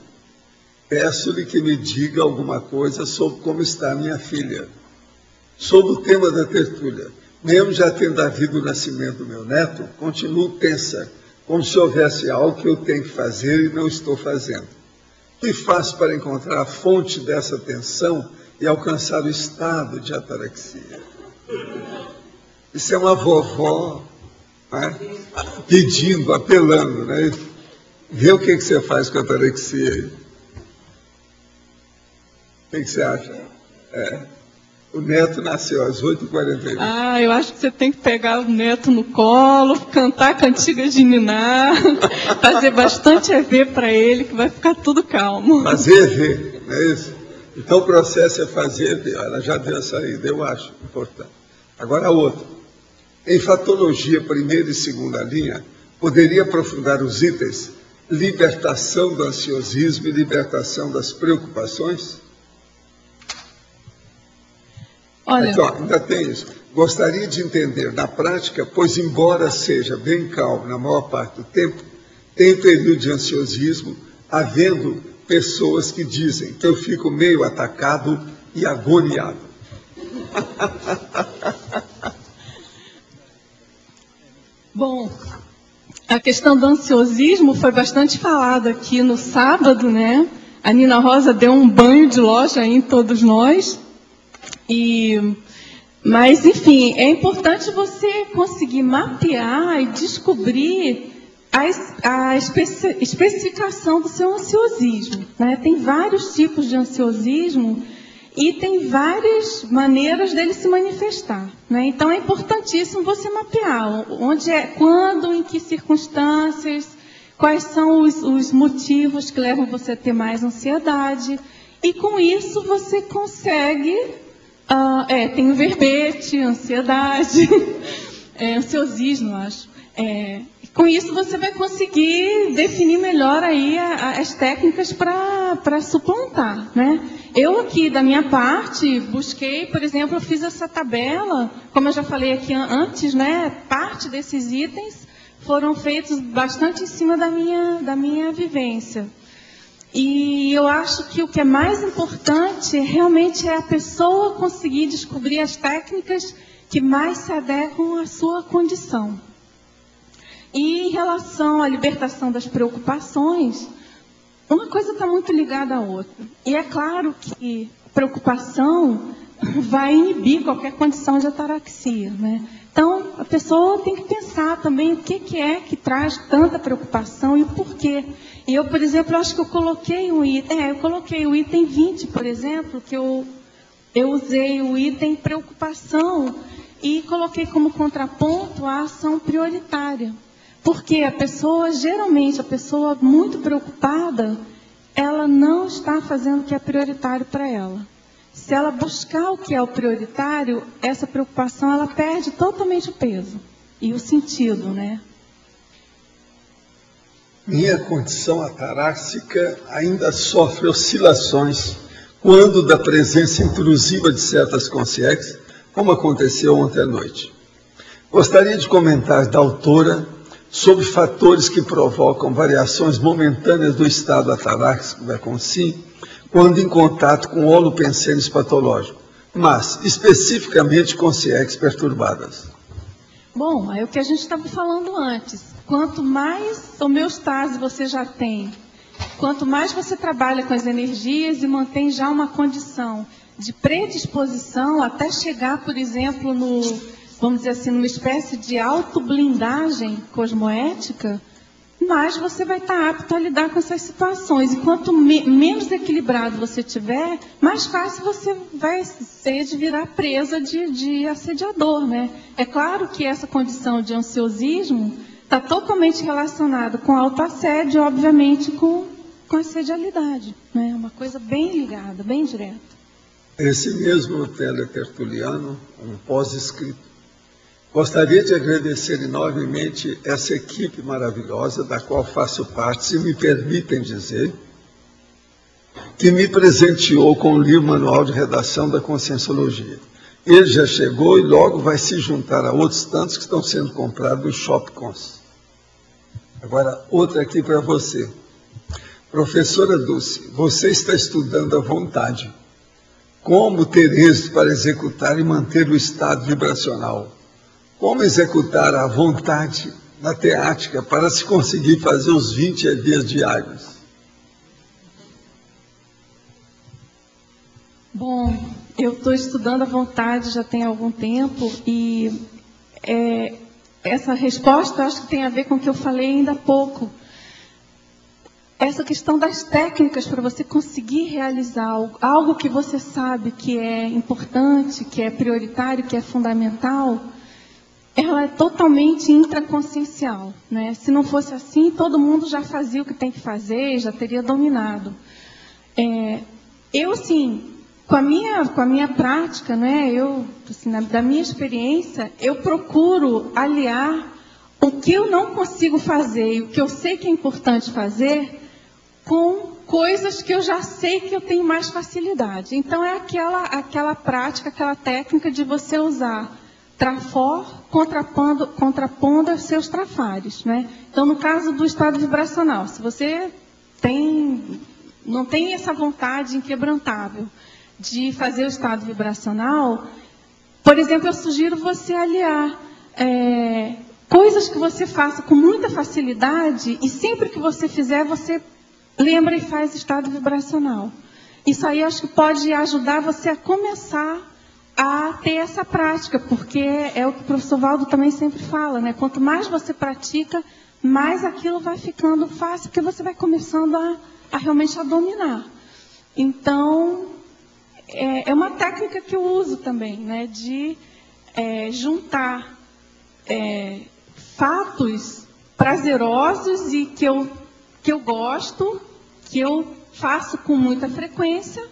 [SPEAKER 2] Peço-lhe que me diga alguma coisa sobre como está minha filha. Sobre o tema da tertúlia, mesmo já tendo havido o nascimento do meu neto, continuo tensa, como se houvesse algo que eu tenho que fazer e não estou fazendo. O que faço para encontrar a fonte dessa tensão e alcançar o estado de ataraxia? Isso é uma vovó, né, pedindo, apelando, né? Vê o que você faz com a ataraxia aí. O que você acha? O neto nasceu às 8h41.
[SPEAKER 3] Eu acho que você tem que pegar o neto no colo, cantar cantigas de ninar, fazer bastante EV para ele, que vai ficar tudo calmo.
[SPEAKER 2] Fazer EV, não é isso? Então o processo é fazer EV. Ela já deu a saída, eu acho importante. Agora a outra. Em fatologia, primeira e segunda linha, poderia aprofundar os itens libertação do ansiosismo e libertação das preocupações?
[SPEAKER 3] Olha,
[SPEAKER 2] então, ainda tem isso. Gostaria de entender na prática, pois embora seja bem calmo na maior parte do tempo, tem período de ansiosismo, havendo pessoas que dizem que eu fico meio atacado e agoniado.
[SPEAKER 3] Bom, a questão do ansiosismo foi bastante falada aqui no sábado, né? A Nina Rosa deu um banho de loja aí em todos nós. Mas, enfim, é importante você conseguir mapear e descobrir a especificação do seu ansiosismo, né? Tem vários tipos de ansiosismo e tem várias maneiras dele se manifestar, né? Então, é importantíssimo você mapear onde quando, em que circunstâncias, quais são os motivos que levam você a ter mais ansiedade. E, com isso, você consegue... tem o verbete, ansiedade, ansiosismo, acho. Com isso você vai conseguir definir melhor aí as técnicas para suplantar, né? Eu aqui, da minha parte, busquei, por exemplo, eu fiz essa tabela, como eu já falei aqui antes, né? Parte desses itens foram feitos bastante em cima da minha vivência. E eu acho que o que é mais importante realmente é a pessoa conseguir descobrir as técnicas que mais se adequam à sua condição. E em relação à libertação das preocupações, uma coisa está muito ligada à outra. E é claro que preocupação vai inibir qualquer condição de ataraxia, né? Então, a pessoa tem que pensar também o que é que traz tanta preocupação e o porquê. E eu, por exemplo, acho que eu coloquei o item 20, por exemplo, que eu usei o item preocupação e coloquei como contraponto a ação prioritária. Porque geralmente, a pessoa muito preocupada, ela não está fazendo o que é prioritário para ela. Se ela buscar o que é o prioritário, essa preocupação, ela perde totalmente o peso e o sentido, né?
[SPEAKER 2] Minha condição ataráxica ainda sofre oscilações quando da presença intrusiva de certas consciências, como aconteceu ontem à noite. Gostaria de comentar da autora sobre fatores que provocam variações momentâneas do estado ataráxico da consciência quando em contato com holopensênios patológico, mas especificamente com CIECs perturbadas.
[SPEAKER 6] Bom, é o que a gente estava falando antes. Quanto mais homeostase você já tem, quanto mais você trabalha com as energias e mantém já uma condição de predisposição até chegar, por exemplo, vamos dizer assim, numa espécie de autoblindagem cosmoética, mais você vai estar apto a lidar com essas situações. E quanto menos equilibrado você tiver, mais fácil você vai ser de virar presa de assediador, né? É claro que essa condição de ansiosismo está totalmente relacionada com autoassédio, obviamente com assedialidade, né? Uma coisa bem ligada, bem direta.
[SPEAKER 2] Esse mesmo teletertuliano, um pós-escrito, gostaria de agradecer enormemente essa equipe maravilhosa, da qual faço parte, se me permitem dizer, que me presenteou com o livro Manual de Redação da Conscienciologia. Ele já chegou e logo vai se juntar a outros tantos que estão sendo comprados no Shopcons. Agora, outra aqui para você. Professora Dulce, você está estudando à vontade. Como ter êxito para executar e manter o estado vibracional? Como executar à vontade na teática para se conseguir fazer os 20 EVs diários?
[SPEAKER 6] Bom, eu estou estudando à vontade já tem algum tempo e essa resposta acho que tem a ver com o que eu falei ainda há pouco. Essa questão das técnicas para você conseguir realizar algo que você sabe que é importante, que é prioritário, que é fundamental, ela é totalmente intraconsciencial, né? Se não fosse assim, todo mundo já fazia o que tem que fazer, já teria dominado. Eu, assim, com a minha prática, né? Eu, assim, da minha experiência, eu procuro aliar o que eu não consigo fazer e o que eu sei que é importante fazer com coisas que eu já sei que eu tenho mais facilidade. Então, é aquela prática, aquela técnica de você usar trafor contrapondo aos seus trafares, né? Então, no caso do estado vibracional, se você não tem essa vontade inquebrantável de fazer o estado vibracional, por exemplo, eu sugiro você aliar coisas que você faça com muita facilidade e sempre que você fizer, você lembra e faz estado vibracional. Isso aí acho que pode ajudar você a começar a ter essa prática, porque é o que o professor Valdo também sempre fala, né? Quanto mais você pratica, mais aquilo vai ficando fácil, porque você vai começando a realmente a dominar. Então, é uma técnica que eu uso também, né? De juntar fatos prazerosos e que eu gosto, que eu faço com muita frequência,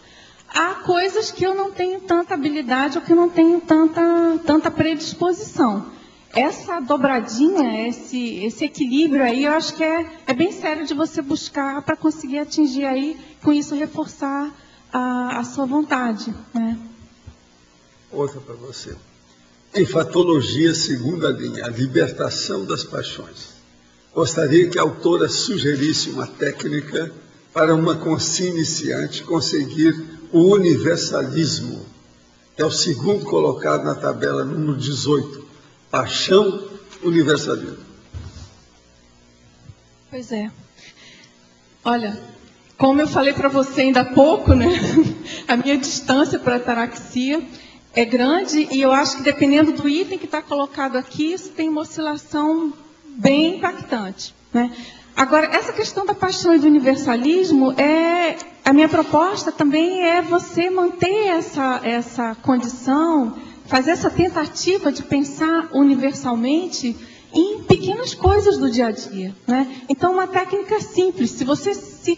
[SPEAKER 6] há coisas que eu não tenho tanta habilidade ou que eu não tenho tanta predisposição. Essa dobradinha, esse equilíbrio aí, eu acho que é bem sério de você buscar para conseguir atingir aí, com isso reforçar a sua vontade, né?
[SPEAKER 2] Outra para você. Enfatologia, segunda linha, a libertação das paixões. Gostaria que a autora sugerisse uma técnica para uma consciência iniciante conseguir o universalismo, que é o segundo colocado na tabela número 18. Paixão, universalismo.
[SPEAKER 6] Pois é. Olha, como eu falei para você ainda há pouco, né? A minha distância para a ataraxia é grande e eu acho que dependendo do item que está colocado aqui, isso tem uma oscilação bem impactante, né? Agora, essa questão da paixão e do universalismo, a minha proposta também é você manter essa condição, fazer essa tentativa de pensar universalmente em pequenas coisas do dia a dia, né? Então, uma técnica simples, se você se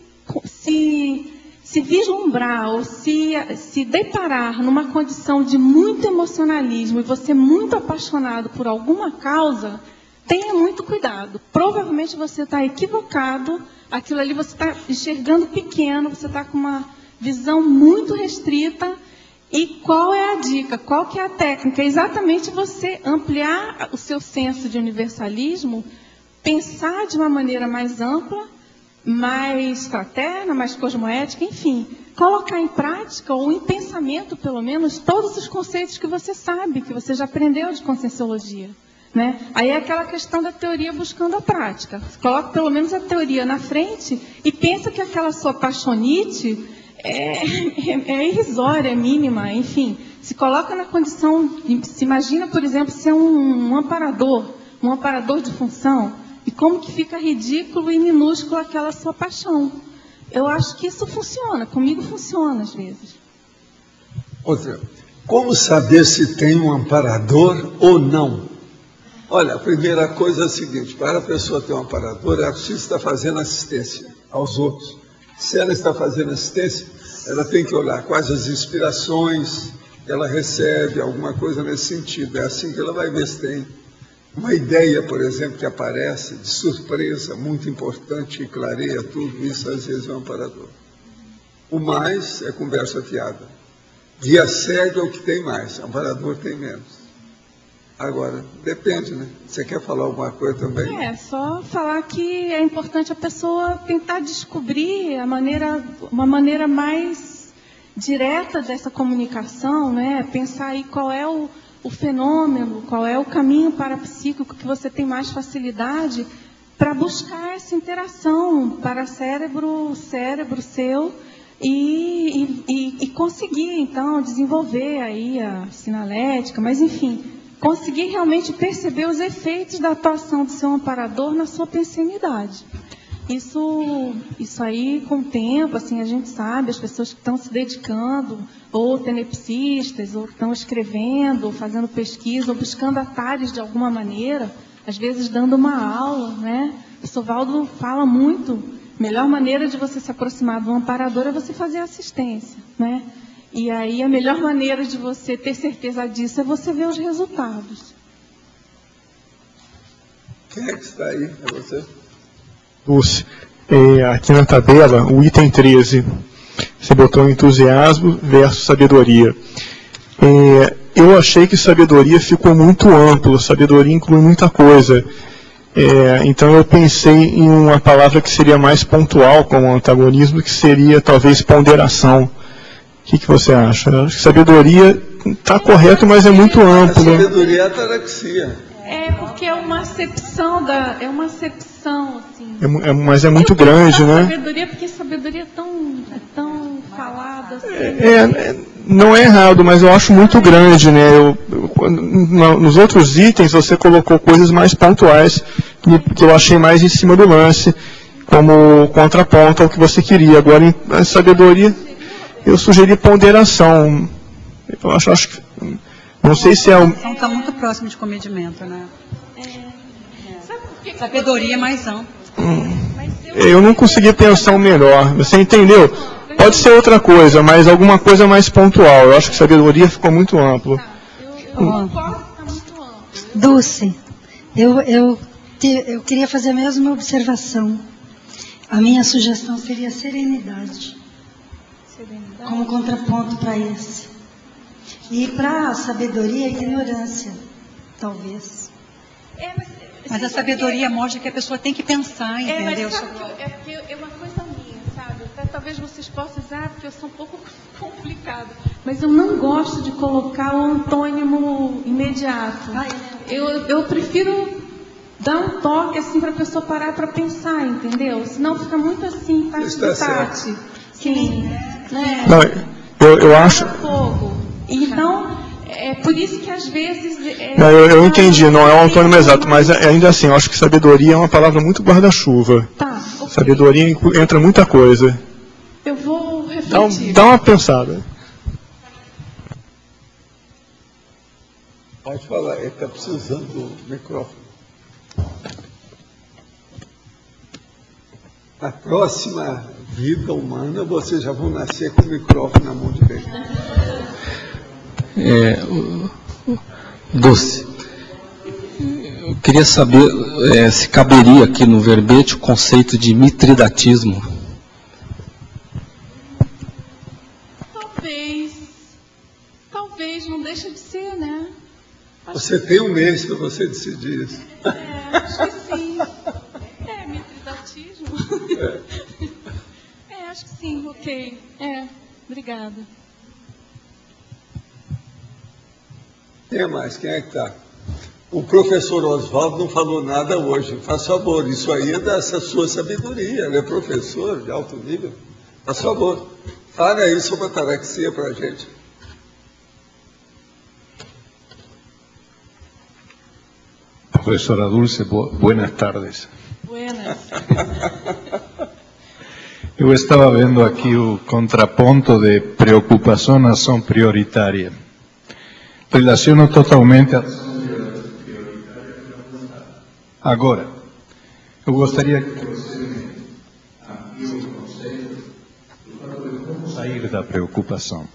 [SPEAKER 6] vislumbrar ou se deparar numa condição de muito emocionalismo e você muito apaixonado por alguma causa, tenha muito cuidado. Provavelmente você está equivocado, aquilo ali você está enxergando pequeno, você está com uma visão muito restrita. E qual é a dica? Qual que é a técnica? É exatamente você ampliar o seu senso de universalismo
[SPEAKER 3] pensar de uma maneira mais ampla, mais fraterna, mais cosmoética, enfim, colocar em prática, ou em pensamento, pelo menos, todos os conceitos que você sabe, que você já aprendeu de Conscienciologia. Né? Aí é aquela questão da teoria buscando a prática. Você coloca pelo menos a teoria na frente e pensa que aquela sua paixonite é irrisória, é mínima, enfim. Se coloca na condição, se imagina, por exemplo, ser um amparador de função, e como que fica ridículo e minúsculo aquela sua paixão. Eu acho que isso funciona, comigo funciona às vezes.
[SPEAKER 2] Outra, como saber se tem um amparador ou não? Olha, a primeira coisa é a seguinte, para a pessoa ter um amparador, ela precisa estar fazendo assistência aos outros. Se ela está fazendo assistência, ela tem que olhar quais as inspirações que ela recebe, alguma coisa nesse sentido. É assim que ela vai ver se tem uma ideia, por exemplo, que aparece de surpresa, muito importante, que clareia tudo, isso às vezes é um amparador. O mais é conversa fiada. Guia cego é o que tem mais, amparador tem menos. Agora, depende, né? Você quer falar alguma coisa também?
[SPEAKER 3] Só falar que é importante a pessoa tentar descobrir uma maneira mais direta dessa comunicação, né? Pensar aí qual é o fenômeno, qual é o caminho parapsíquico que você tem mais facilidade para buscar essa interação para cérebro seu e conseguir, então, desenvolver aí a sinalética, mas, enfim, conseguir realmente perceber os efeitos da atuação do seu amparador na sua pensenidade. Isso aí, com o tempo, assim, a gente sabe, as pessoas que estão se dedicando, ou tenepsistas, ou que estão escrevendo, ou fazendo pesquisa, ou buscando atalhos de alguma maneira, às vezes dando uma aula, né? O Sovaldo fala muito, melhor maneira de você se aproximar do amparador é você fazer assistência, né? E aí a melhor maneira de você ter certeza disso é você ver os resultados.
[SPEAKER 2] Quem é que está aí? É você?
[SPEAKER 11] Dulce, aqui na tabela, o item 13, você botou entusiasmo versus sabedoria. Eu achei que sabedoria ficou muito amplo, sabedoria inclui muita coisa. Então eu pensei em uma palavra que seria mais pontual como antagonismo, que seria talvez ponderação. O que você acha? Eu acho que sabedoria está correto, mas é muito amplo.
[SPEAKER 2] A sabedoria é a ataraxia.
[SPEAKER 3] Porque é uma acepção assim.
[SPEAKER 11] Mas é muito grande, né?
[SPEAKER 3] Sabedoria, porque sabedoria é tão falada assim.
[SPEAKER 11] Não é errado, mas eu acho muito grande, né? Nos outros itens você colocou coisas mais pontuais que eu achei mais em cima do lance, como contraponto ao que você queria. Agora, em sabedoria, eu sugeri ponderação. Eu acho que não sei se é o...
[SPEAKER 5] Está muito próximo de comedimento, né? Sabedoria é mais ampla.
[SPEAKER 11] Eu não consegui pensar o melhor. Você entendeu? Pode ser outra coisa, mas alguma coisa mais pontual. Eu acho que sabedoria ficou muito amplo.
[SPEAKER 14] Dulce, eu queria fazer a mesma observação. A minha sugestão seria serenidade. Como contraponto para esse. E para a sabedoria, ignorância, talvez.
[SPEAKER 5] Mas a sabedoria mostra que a pessoa tem que pensar, entendeu?
[SPEAKER 3] Porque é uma coisa minha, sabe? Até talvez vocês possam dizer, porque eu sou um pouco complicado. Mas eu não gosto de colocar o antônimo imediato. Eu prefiro dar um toque assim para a pessoa parar para pensar, entendeu? Senão fica muito assim, tati. Sim. Né?
[SPEAKER 11] Não, eu acho...
[SPEAKER 3] Então, é por isso que às vezes...
[SPEAKER 11] eu entendi, não é um antônimo exato, mas ainda assim, eu acho que sabedoria é uma palavra muito guarda-chuva.
[SPEAKER 3] Tá, okay.
[SPEAKER 11] Sabedoria entra muita coisa.
[SPEAKER 3] Eu vou refletir.
[SPEAKER 11] Dá uma pensada.
[SPEAKER 2] Pode falar, ele está precisando do microfone. Na próxima vida humana, vocês já vão nascer com o microfone na mão direita.
[SPEAKER 15] Dulce, eu queria saber se caberia aqui no verbete o conceito de mitridatismo.
[SPEAKER 3] Talvez, não deixa de ser, né?
[SPEAKER 2] Você tem um mês para você decidir isso.
[SPEAKER 3] Acho que sim. Ok. Obrigada.
[SPEAKER 2] Quem mais? Quem é que está? O professor Oswaldo não falou nada hoje. Faz favor, isso aí é dessa sua sabedoria. Ele é professor de alto nível. Faz favor, fale aí sobre a ataraxia para a gente.
[SPEAKER 16] Profesora Dulce, buenas tardes.
[SPEAKER 3] Buenas.
[SPEAKER 16] Eu estava vendo aqui o contraponto de preocupação à ação prioritária. Relaciono totalmente a ação prioritária com a vontade. Agora, eu gostaria que você me amplie o conceito de como sair da preocupação.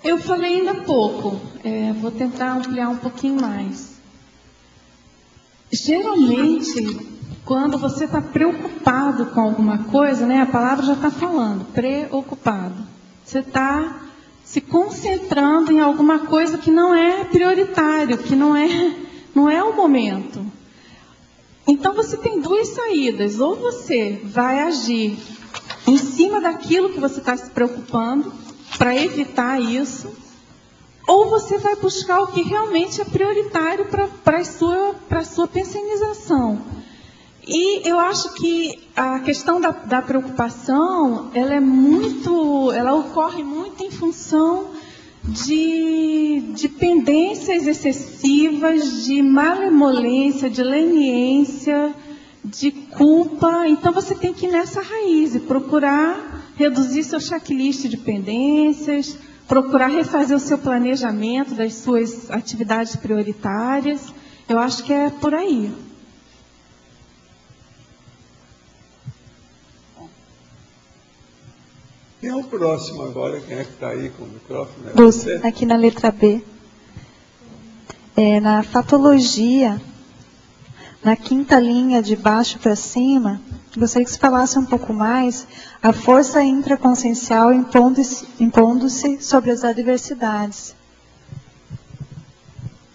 [SPEAKER 3] Eu falei ainda há pouco, vou tentar ampliar um pouquinho mais. Geralmente, quando você está preocupado com alguma coisa, né, a palavra já está falando, preocupado. Você está se concentrando em alguma coisa que não é prioritário, que não é o momento. Então você tem duas saídas, ou você vai agir em cima daquilo que você está se preocupando, para evitar isso, ou você vai buscar o que realmente é prioritário para a sua pensionização. E eu acho que a questão da preocupação, ela ocorre muito em função de pendências excessivas, de malemolência, de leniência, de culpa. Então você tem que ir nessa raiz e procurar reduzir seu checklist de pendências, procurar refazer o seu planejamento das suas atividades prioritárias. Eu acho que é por aí.
[SPEAKER 2] Quem é o próximo agora? Quem é que está aí com o microfone? É
[SPEAKER 17] Dulce, aqui na letra B. Na fatologia, na quinta linha de baixo para cima, gostaria que você falasse um pouco mais a força intraconsciencial impondo-se sobre as adversidades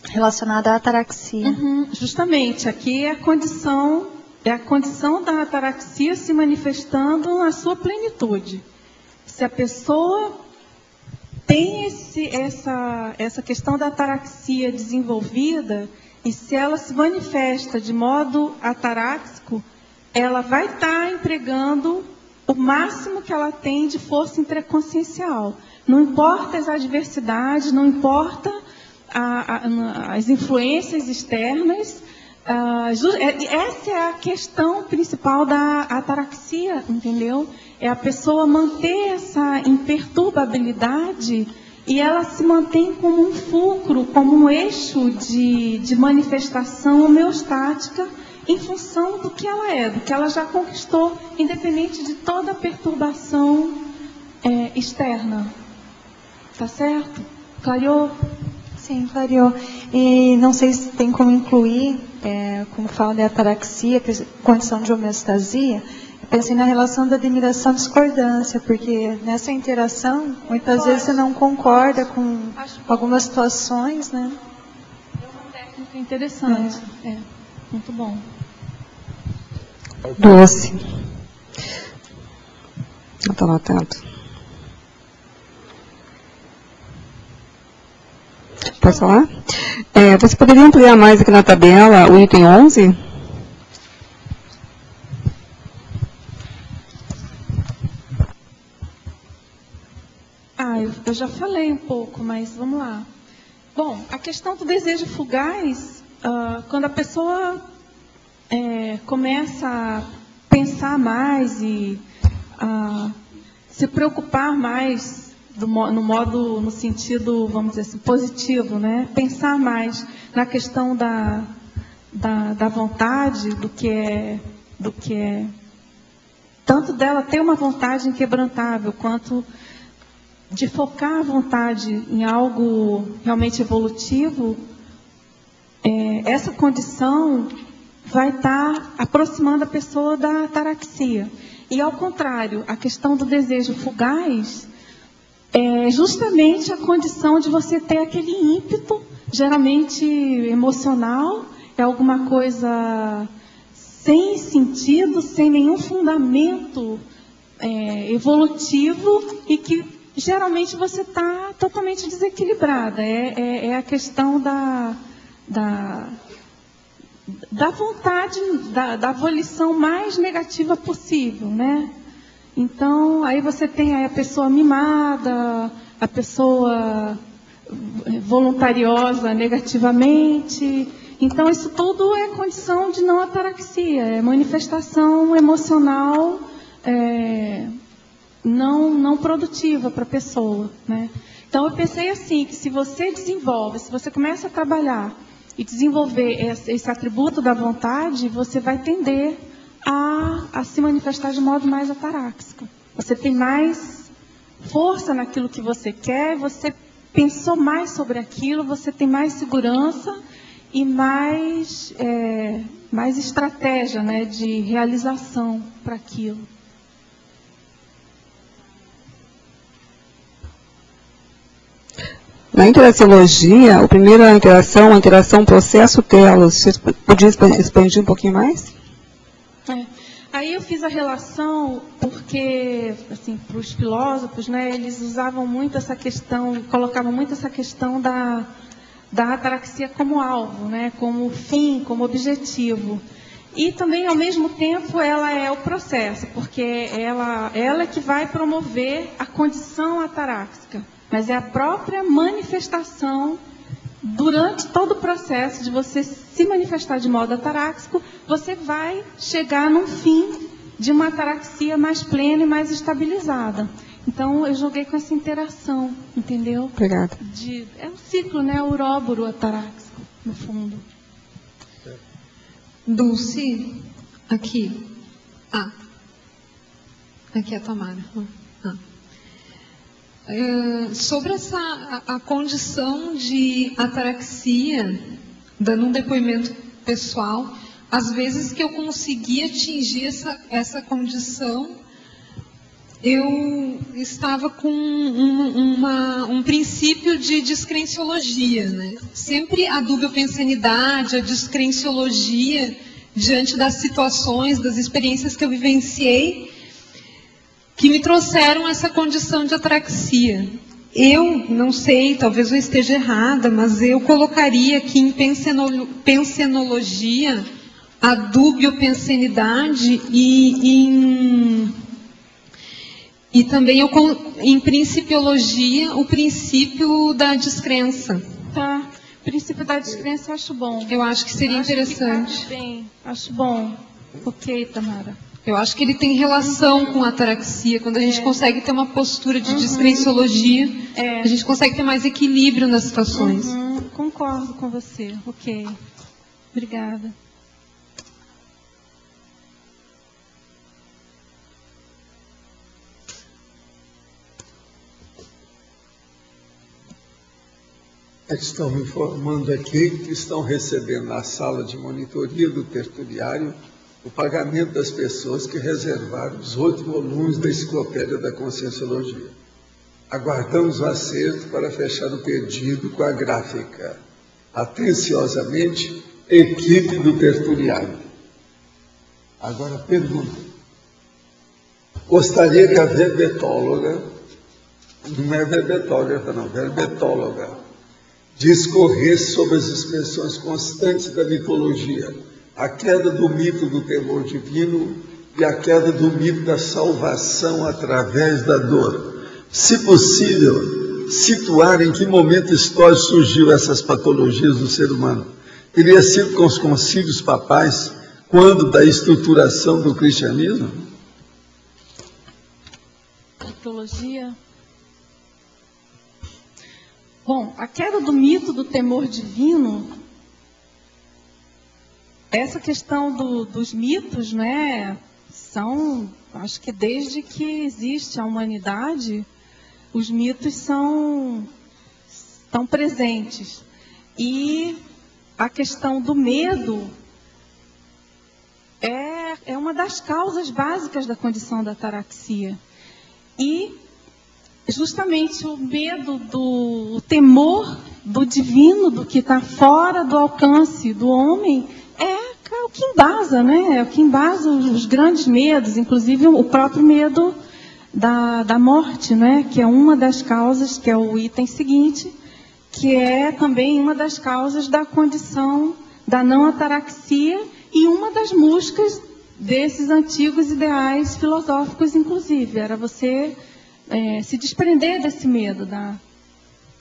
[SPEAKER 17] relacionada à ataraxia.
[SPEAKER 3] Justamente, aqui é a condição da ataraxia se manifestando na sua plenitude. Se a pessoa tem essa questão da ataraxia desenvolvida, e se ela se manifesta de modo ataráxico, ela vai estar empregando o máximo que ela tem de força intraconsciencial. Não importa as adversidades, não importa as influências externas. Essa é a questão principal da ataraxia, entendeu? É a pessoa manter essa imperturbabilidade e ela se mantém como um fulcro, como um eixo de manifestação homeostática em função do que ela é, do que ela já conquistou, independente de toda a perturbação externa. Tá certo? Clareou?
[SPEAKER 17] Sim, clareou. E não sei se tem como incluir, como fala de ataraxia, condição de homeostasia, eu pensei na relação da admiração e discordância, porque nessa interação, muitas vezes você não concorda com algumas situações, né?
[SPEAKER 3] É uma técnica interessante. Muito bom.
[SPEAKER 8] Dulce. Eu estou anotando. Posso falar? Você poderia ampliar mais aqui na tabela o item 11?
[SPEAKER 3] Eu já falei um pouco, mas vamos lá. Bom, a questão do desejo fugaz, quando a pessoa começa a pensar mais e se preocupar mais no sentido, vamos dizer assim, positivo, né? Pensar mais na questão da vontade, do que é tanto dela ter uma vontade inquebrantável, quanto de focar a vontade em algo realmente evolutivo, essa condição vai estar aproximando a pessoa da ataraxia. E, ao contrário, a questão do desejo fugaz é justamente a condição de você ter aquele ímpeto, geralmente emocional, é alguma coisa sem sentido, sem nenhum fundamento evolutivo e que geralmente você está totalmente desequilibrada. É a questão da vontade, da volição mais negativa possível, né? Então, aí você tem aí a pessoa mimada, a pessoa voluntariosa negativamente. Então, isso tudo é condição de não ataraxia, é manifestação emocional não produtiva para a pessoa, né? Então, eu pensei assim, que se você começa a trabalhar e desenvolver esse atributo da vontade, você vai tender a se manifestar de modo mais ataráxico. Você tem mais força naquilo que você quer, você pensou mais sobre aquilo, você tem mais segurança e mais estratégia, né, de realização para aquilo.
[SPEAKER 8] Na interaciologia, a primeira interação, a interação processo-telos, você podia expandir um pouquinho mais?
[SPEAKER 3] Aí eu fiz a relação porque, assim, para os filósofos, né, eles usavam muito essa questão, colocavam muito essa questão da ataraxia como alvo, né, como fim, como objetivo. E também, ao mesmo tempo, ela é o processo, porque ela é que vai promover a condição ataráxica. Mas é a própria manifestação, durante todo o processo de você se manifestar de modo ataráxico, você vai chegar num fim de uma ataraxia mais plena e mais estabilizada. Então, eu joguei com essa interação, entendeu?
[SPEAKER 8] Obrigada.
[SPEAKER 3] É um ciclo, né? O uróboro ataráxico, no fundo.
[SPEAKER 4] Dulce, aqui. Aqui é a Tamara. Sobre a condição de ataraxia, dando um depoimento pessoal, às vezes que eu consegui atingir essa condição, eu estava com um princípio de descrenciologia, né? Sempre a dubiopensanidade, a descrenciologia, diante das situações, das experiências que eu vivenciei, que me trouxeram essa condição de ataraxia. Eu não sei, talvez eu esteja errada, mas eu colocaria aqui em pensenologia a dubiopensanidade e também em principiologia o princípio da descrença.
[SPEAKER 3] Tá. O princípio da descrença eu acho bom.
[SPEAKER 4] Eu acho que seria interessante.
[SPEAKER 3] Bem, acho bom. Ok, Tamara.
[SPEAKER 4] Eu acho que ele tem relação com a ataraxia. Quando a gente consegue ter uma postura de descrenciologia, a gente consegue ter mais equilíbrio nas situações.
[SPEAKER 3] Concordo com você. Ok. Obrigada.
[SPEAKER 2] Estão me informando aqui que estão recebendo na sala de monitoria do tertuliário o pagamento das pessoas que reservaram os 8 volumes da Enciclopédia da Conscienciologia. Aguardamos o acerto para fechar o pedido com a gráfica. Atenciosamente, equipe do tertuliário. Agora, pergunta. Gostaria que a verbetóloga, não é verbetógrafa não, verbetóloga, discorresse sobre as expressões constantes da mitologia, a queda do mito do temor divino e a queda do mito da salvação através da dor. Se possível, situar em que momento histórico surgiu essas patologias do ser humano. Teria sido com os concílios papais, quando da estruturação do cristianismo?
[SPEAKER 3] Mitologia. Bom, a queda do mito do temor divino, essa questão dos mitos, né, acho que desde que existe a humanidade, os mitos estão presentes. E a questão do medo é uma das causas básicas da condição da ataraxia. E justamente o medo o temor do divino, do que está fora do alcance do homem, é o que embasa, né? É o que embasa os grandes medos, inclusive o próprio medo da morte, né? Que é uma das causas, que é o item seguinte, que é também uma das causas da condição da não ataraxia e uma das buscas desses antigos ideais filosóficos, inclusive. Era você se desprender desse medo, da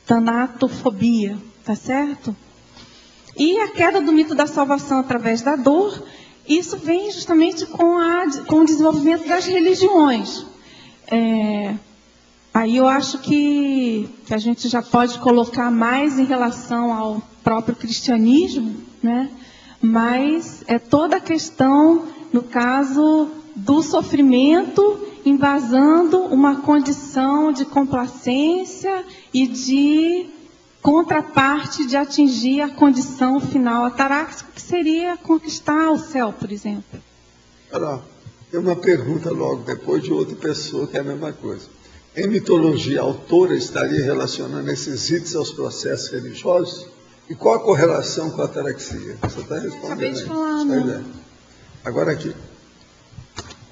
[SPEAKER 3] tanatofobia, tá certo? E a queda do mito da salvação através da dor, isso vem justamente com o desenvolvimento das religiões. Aí eu acho que a gente já pode colocar mais em relação ao próprio cristianismo, né? Mas é toda a questão, no caso do sofrimento, embasando uma condição de complacência e de contraparte de atingir a condição final ataráxica, que seria conquistar o céu, por exemplo.
[SPEAKER 2] Tem uma pergunta logo depois de outra pessoa que é a mesma coisa. Em mitologia, a autora estaria relacionando esses ritos aos processos religiosos? E qual a correlação com a ataraxia? Você está respondendo.
[SPEAKER 3] Acabei de falar, né?
[SPEAKER 2] Agora aqui.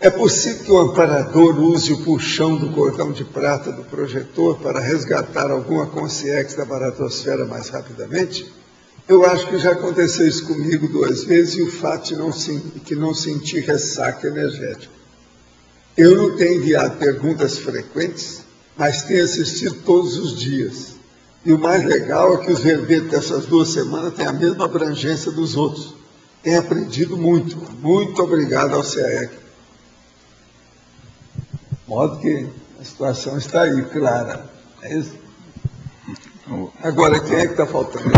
[SPEAKER 2] É possível que o amparador use o puxão do cordão de prata do projetor para resgatar alguma consciência da baratosfera mais rapidamente? Eu acho que já aconteceu isso comigo 2 vezes e o fato de não sentir ressaca energética. Eu não tenho enviado perguntas frequentes, mas tenho assistido todos os dias. E o mais legal é que os verbetes dessas 2 semanas têm a mesma abrangência dos outros. Tenho aprendido muito. Muito obrigado ao CAEC. De modo que a situação está aí, clara. É isso? Agora, quem é que está faltando?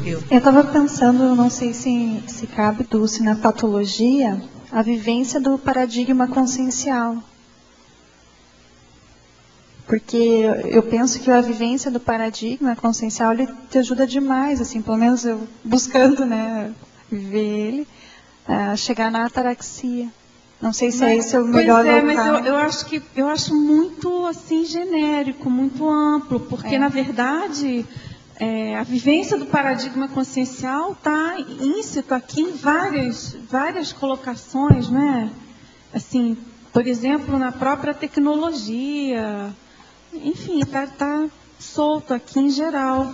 [SPEAKER 17] Eu estava pensando, não sei se cabe, Dulce, na patologia, a vivência do paradigma consciencial. Porque eu penso que a vivência do paradigma consciencial, ele te ajuda demais, assim, pelo menos eu buscando, né, viver ele, a chegar na ataraxia. Não sei se é esse o melhor local.
[SPEAKER 3] Mas eu acho muito assim genérico, muito amplo, porque na verdade a vivência do paradigma consciencial está íncito aqui em várias colocações, né? Assim, por exemplo, na própria tecnologia, enfim, está solto aqui em geral.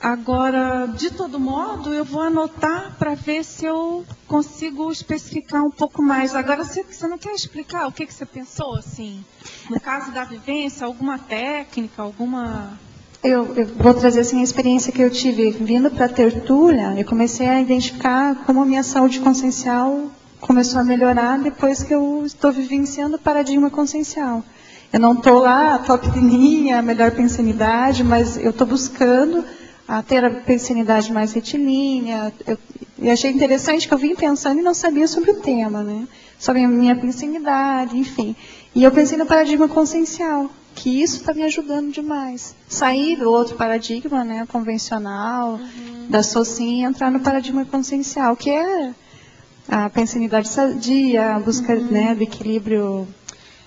[SPEAKER 3] Agora, de todo modo, eu vou anotar para ver se eu consigo especificar um pouco mais. Agora, você não quer explicar o que você pensou, assim? No caso da vivência, alguma técnica, alguma...
[SPEAKER 17] Eu vou trazer assim, a experiência que eu tive vindo para a tertúlia. Eu comecei a identificar como a minha saúde consciencial começou a melhorar depois que eu estou vivenciando o paradigma consciencial. Eu não estou lá, top de linha, a melhor pensanidade, mas eu estou buscando a ter a pensanidade mais retilínea. Eu achei interessante que eu vim pensando e não sabia sobre o tema, né? Sobre a minha pensanidade, enfim. E eu pensei no paradigma consciencial, que isso está me ajudando demais. Sair do outro paradigma, né, convencional, da SOCIM, e entrar no paradigma consciencial, que é a pensanidade sadia, a busca né, do equilíbrio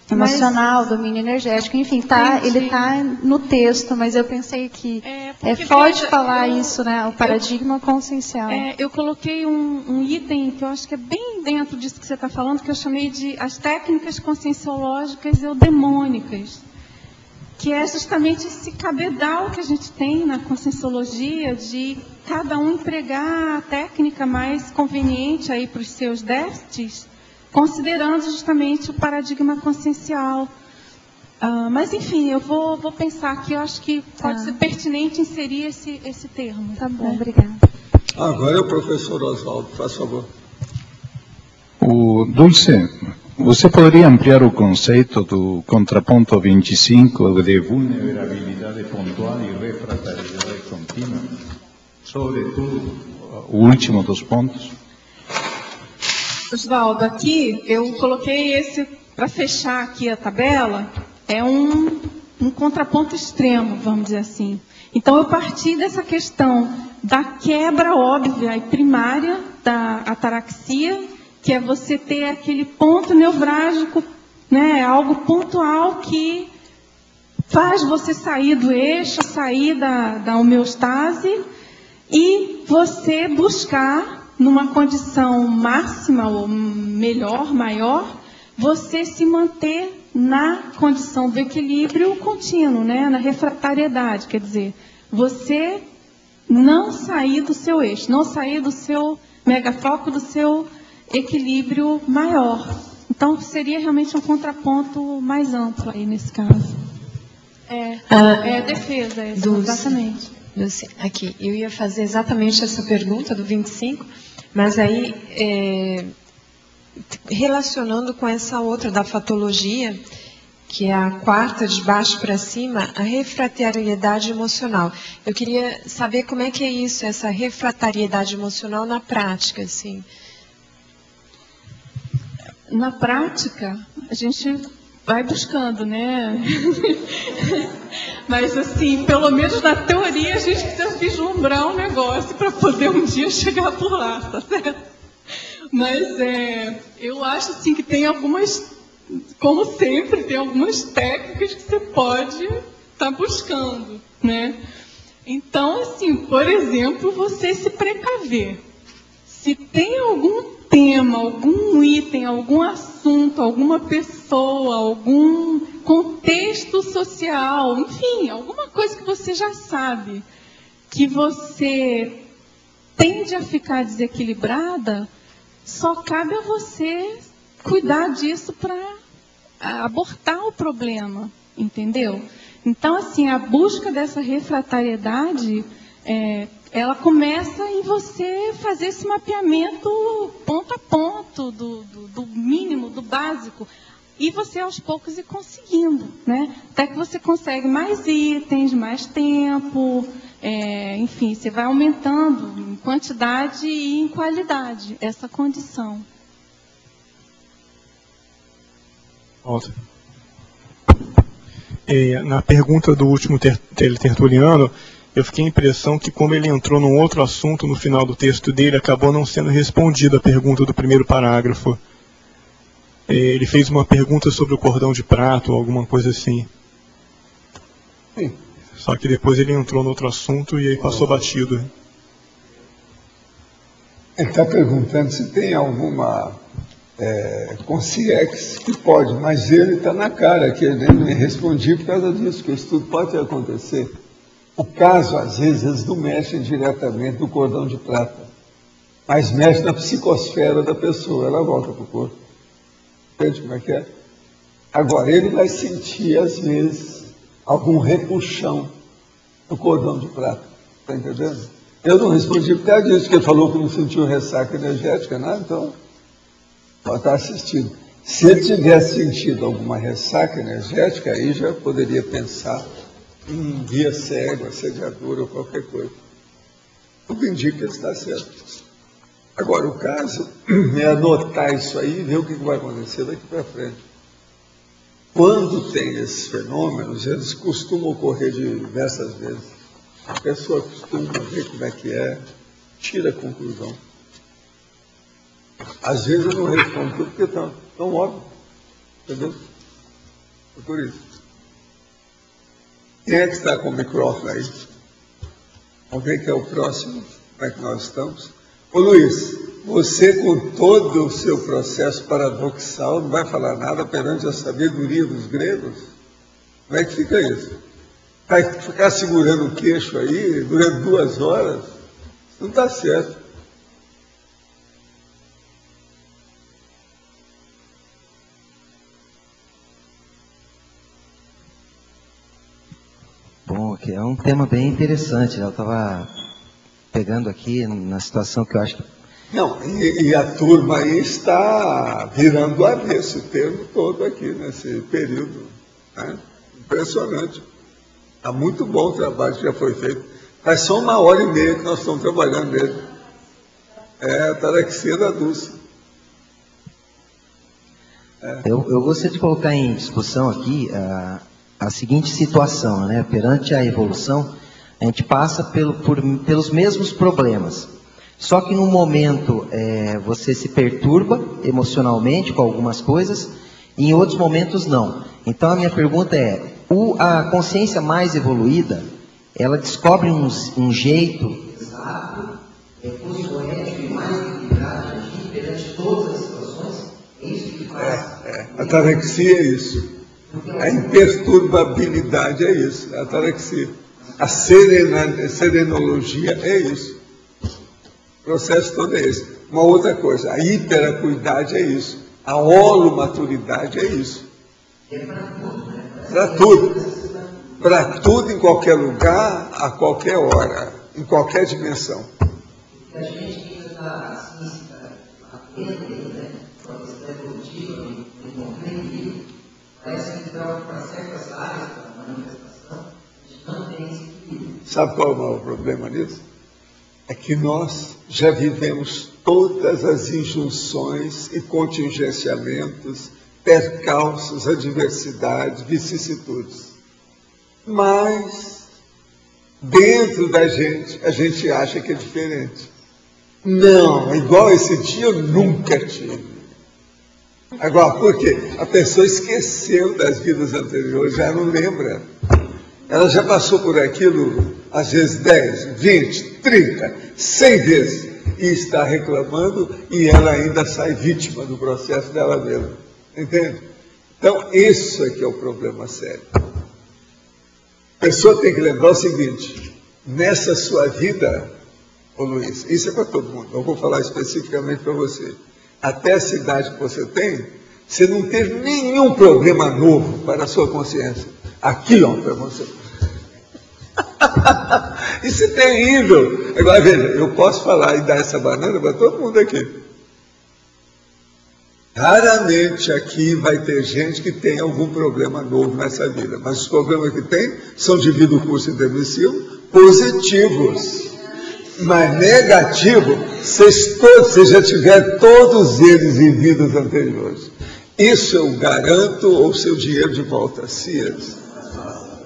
[SPEAKER 17] emocional, domínio energético, enfim, ele está no texto, mas eu pensei que é forte falar isso, né, o paradigma consciencial.
[SPEAKER 3] Eu coloquei um item que eu acho que é bem dentro disso que você está falando, que eu chamei de as técnicas conscienciológicas eudemônicas, que é justamente esse cabedal que a gente tem na conscienciologia de cada um empregar a técnica mais conveniente aí para os seus déficits, considerando justamente o paradigma consciencial. Mas, enfim, eu vou pensar aqui, eu acho que pode ser pertinente inserir esse termo.
[SPEAKER 17] Tá bom, obrigada.
[SPEAKER 2] Agora é o professor Oswaldo, faz favor.
[SPEAKER 16] Dulce, você poderia ampliar o conceito do contraponto 25 de vulnerabilidade pontual e refratariedade contínua? Sobretudo, o último dos pontos.
[SPEAKER 3] Oswaldo, aqui eu coloquei esse, para fechar aqui a tabela, é um contraponto extremo, vamos dizer assim. Então, eu parti dessa questão da quebra óbvia e primária da ataraxia, que é você ter aquele ponto nevrálgico, né, algo pontual que faz você sair do eixo, sair da homeostase, e você buscar, numa condição máxima ou melhor, maior, você se manter na condição do equilíbrio contínuo, né? Na refratariedade, quer dizer, você não sair do seu eixo, não sair do seu megafoco, do seu equilíbrio maior. Então, seria realmente um contraponto mais amplo aí nesse caso. Defesa, exatamente.
[SPEAKER 13] Dulce, aqui, eu ia fazer exatamente essa pergunta do 25, mas aí, relacionando com essa outra da fatologia, que é a quarta de baixo para cima, a refratariedade emocional. Eu queria saber como é que é isso, essa refratariedade emocional na prática, assim.
[SPEAKER 3] Na prática, a gente vai buscando, né? Mas, assim, pelo menos na teoria, a gente precisa vislumbrar um negócio para poder um dia chegar por lá, tá certo? Mas eu acho, assim, que tem algumas, como sempre, tem algumas técnicas que você pode estar buscando, né? Então, assim, por exemplo, você se precaver. Se tem algum tema, algum item, algum assunto, alguma pessoa, algum contexto social, enfim, alguma coisa que você já sabe que você tende a ficar desequilibrada, só cabe a você cuidar disso para abortar o problema, entendeu? Então, assim, a busca dessa refratariedade, ela começa em você fazer esse mapeamento ponto a ponto, do mínimo, do básico, e você aos poucos ir conseguindo, né? Até que você consegue mais itens, mais tempo, enfim, você vai aumentando em quantidade e em qualidade essa condição.
[SPEAKER 11] Volta. Na pergunta do último teletertuliano, eu fiquei a impressão que, como ele entrou num outro assunto no final do texto dele, acabou não sendo respondida a pergunta do primeiro parágrafo. Ele fez uma pergunta sobre o cordão de prato, alguma coisa assim.
[SPEAKER 2] Sim.
[SPEAKER 11] Só que depois ele entrou no outro assunto e aí passou batido.
[SPEAKER 2] Ele está perguntando se tem alguma consciência que pode, mas ele está na cara que ele nem respondi por causa disso, que isso tudo pode acontecer. O caso, às vezes, eles não mexem diretamente no cordão de prata, mas mexem na psicosfera da pessoa, ela volta para o corpo. Entende como é que é? Agora, ele vai sentir, às vezes, algum repuxão no cordão de prata. Está entendendo? Eu não respondi por causa disso, porque ele falou que não sentiu ressaca energética, né? Então, pode estar assistindo. Se ele tivesse sentido alguma ressaca energética, aí já poderia pensar em guia cego, assediador ou qualquer coisa. Tudo indica que ele está certo. Agora, o caso é anotar isso aí e ver o que vai acontecer daqui para frente. Quando tem esses fenômenos, eles costumam ocorrer diversas vezes. A pessoa costuma ver como é que é, tira a conclusão. Às vezes eu não respondo tudo porque é tão óbvio. Entendeu? É por isso. Quem é que está com o microfone aí? Alguém que é o próximo? Como é que nós estamos? Ô Luiz, você com todo o seu processo paradoxal não vai falar nada perante a sabedoria dos gregos? Como é que fica isso? Vai ficar segurando o queixo aí durante 2 horas? Não está certo.
[SPEAKER 18] Bom, aqui é um tema bem interessante. Eu estava pegando aqui na situação que eu acho que...
[SPEAKER 2] Não, e a turma aí está virando do avesso o tempo todo aqui, nesse período. Né? Impressionante. Está muito bom o trabalho que já foi feito. Faz só 1h30 que nós estamos trabalhando nele. A Ataraxia da Dulce.
[SPEAKER 18] Eu gostaria de colocar em discussão aqui a seguinte situação, né? Perante a evolução, a gente passa pelos mesmos problemas. Só que no momento você se perturba emocionalmente com algumas coisas, e em outros momentos não. Então a minha pergunta é, a consciência mais evoluída, ela descobre um jeito exato, poético e mais perante todas as situações? É isso que faz?
[SPEAKER 2] Ataraxia é isso. A imperturbabilidade é isso, a ataraxia. A serenologia é isso. O processo todo é esse. Uma outra coisa, a hiperacuidade é isso. A holomaturidade é isso. Para tudo. Para tudo, em qualquer lugar, a qualquer hora, em qualquer dimensão.
[SPEAKER 18] A gente ainda está assim, atento ainda, para a questão evolutiva, e compreender, parece que para certas áreas da manifestação, a gente não tem esse equilíbrio.
[SPEAKER 2] Sabe qual é o maior problema nisso? É que nós já vivemos todas as injunções e contingenciamentos, percalços, adversidades, vicissitudes. Mas, dentro da gente, a gente acha que é diferente. Não, igual esse dia eu nunca tive. Agora, por quê? A pessoa esqueceu das vidas anteriores, já não lembra. Ela já passou por aquilo, às vezes 10, 20, 30, 100 vezes, e está reclamando, e ela ainda sai vítima do processo dela mesma. Entende? Então, isso é que é o problema sério. A pessoa tem que lembrar o seguinte: nessa sua vida, ô Luiz, isso é para todo mundo, eu vou falar especificamente para você. Até essa idade que você tem, você não teve nenhum problema novo para a sua consciência. Aqui, ó, para você. Isso é terrível. Agora, veja, eu posso falar e dar essa banana para todo mundo aqui. Raramente aqui vai ter gente que tem algum problema novo nessa vida, mas os problemas que tem são devido ao curso intermissivo positivos. Mas negativo, vocês já tiveram todos eles em vidas anteriores. Isso eu garanto, ou seu dinheiro de volta, se eles.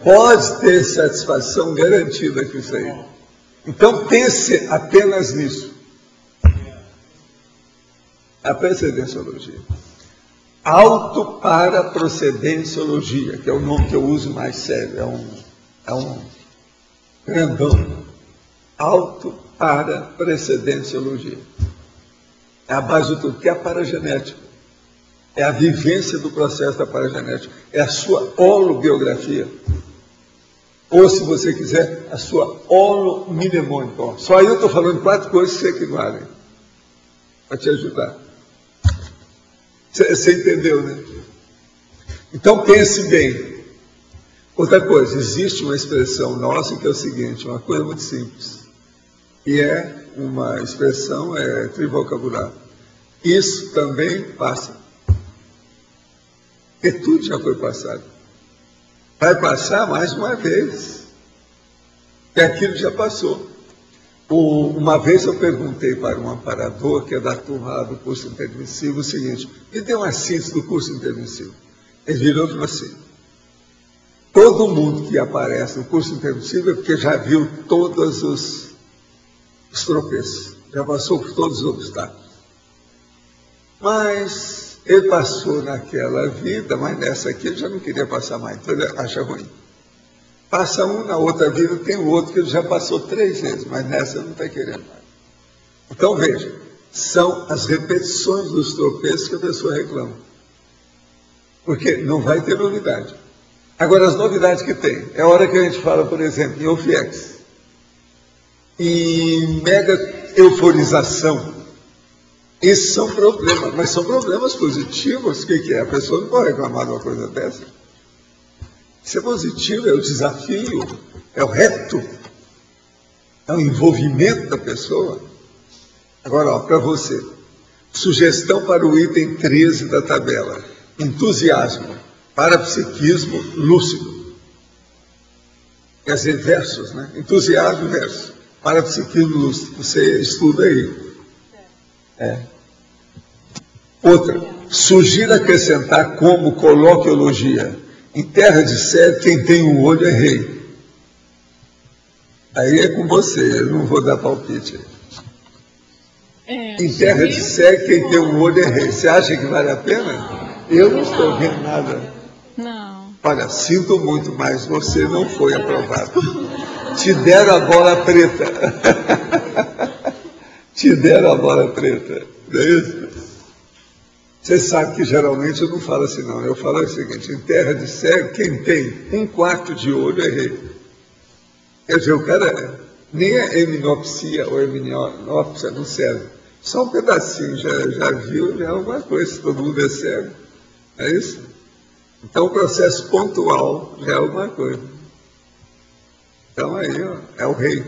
[SPEAKER 2] Pode ter satisfação garantida com isso aí. Então pense apenas nisso. A precedenciologia. Autoparaprocedenciologia, que é o nome que eu uso mais sério, é um grandão. Autoparaprecedenciologia. É a base de tudo, que é a paragenética. É a vivência do processo da paragenética. É a sua holobiografia. Ou, se você quiser, a sua holomnemônica. Só aí eu estou falando 4 coisas que se equivalem. Para te ajudar. Você entendeu, né? Então pense bem. Outra coisa, existe uma expressão nossa que é o seguinte, uma coisa muito simples. E é uma expressão trivocabular. Isso também passa. Porque tudo já foi passado. Vai passar mais uma vez. E aquilo já passou. Uma vez eu perguntei para um amparador, que é da turma do curso intermissivo, o seguinte: me dê uma síntese do curso intermissivo. Ele virou e falou assim: todo mundo que aparece no curso intermissivo é porque já viu todos os tropeços, já passou por todos os obstáculos. Mas ele passou naquela vida, mas nessa aqui ele já não queria passar mais, então ele acha ruim. Passa um, na outra vida tem o outro que ele já passou 3 vezes, mas nessa não está querendo mais. Então veja, são as repetições dos tropeços que a pessoa reclama. Porque não vai ter novidade. Agora, as novidades que tem, é a hora que a gente fala, por exemplo, em OFIEX, em mega euforização. Esses são problemas, mas são problemas positivos. O que é? A pessoa não pode reclamar de uma coisa dessa. Isso é positivo, é o desafio, é o reto, é o envolvimento da pessoa. Agora, para você, sugestão para o item 13 da tabela: entusiasmo, parapsiquismo lúcido. Quer dizer, versos, né? Entusiasmo, verso, parapsiquismo lúcido. Você estuda aí. Outra, sugiro acrescentar como coloquiologia: em terra de sério, quem tem um olho é rei. Aí é com você, eu não vou dar palpite. Em terra de sério, quem tem um olho é rei. Você acha que vale a pena? Eu não estou vendo nada.
[SPEAKER 3] Não.
[SPEAKER 2] Olha, sinto muito, mas você não foi aprovado. Te deram a bola preta. Te deram a bola preta. Não é isso? Você sabe que geralmente eu não falo assim, não. Eu falo o seguinte: em terra de cego, quem tem 1/4 de olho é rei. Quer dizer, o cara nem a heminopsia ou heminopsia não serve. Só um pedacinho, já viu, já é alguma coisa, se todo mundo é cego. É isso? Então, o processo pontual já é alguma coisa. Então, aí, ó, é o rei.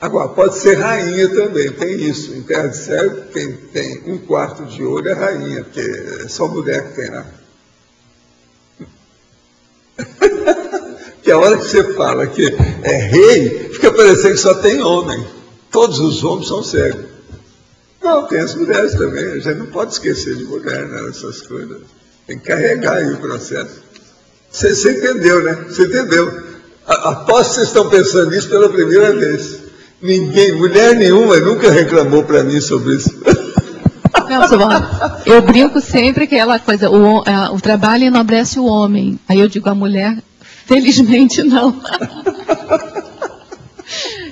[SPEAKER 2] Agora, pode ser rainha também, tem isso. Em terra de cego, quem tem 1/4 de olho é rainha, porque é só mulher que tem lá. Que a hora que você fala que é rei, fica parecendo que só tem homem. Todos os homens são cegos. Não, tem as mulheres também. A gente não pode esquecer de mulher, né, essas coisas. Tem que carregar aí o processo. Você entendeu, né? Você entendeu. Aposto que vocês estão pensando nisso pela primeira vez. Ninguém, mulher nenhuma, nunca reclamou para mim sobre isso.
[SPEAKER 6] Não, eu brinco sempre que aquela coisa, o trabalho enobrece o homem. Aí eu digo, a mulher, felizmente não.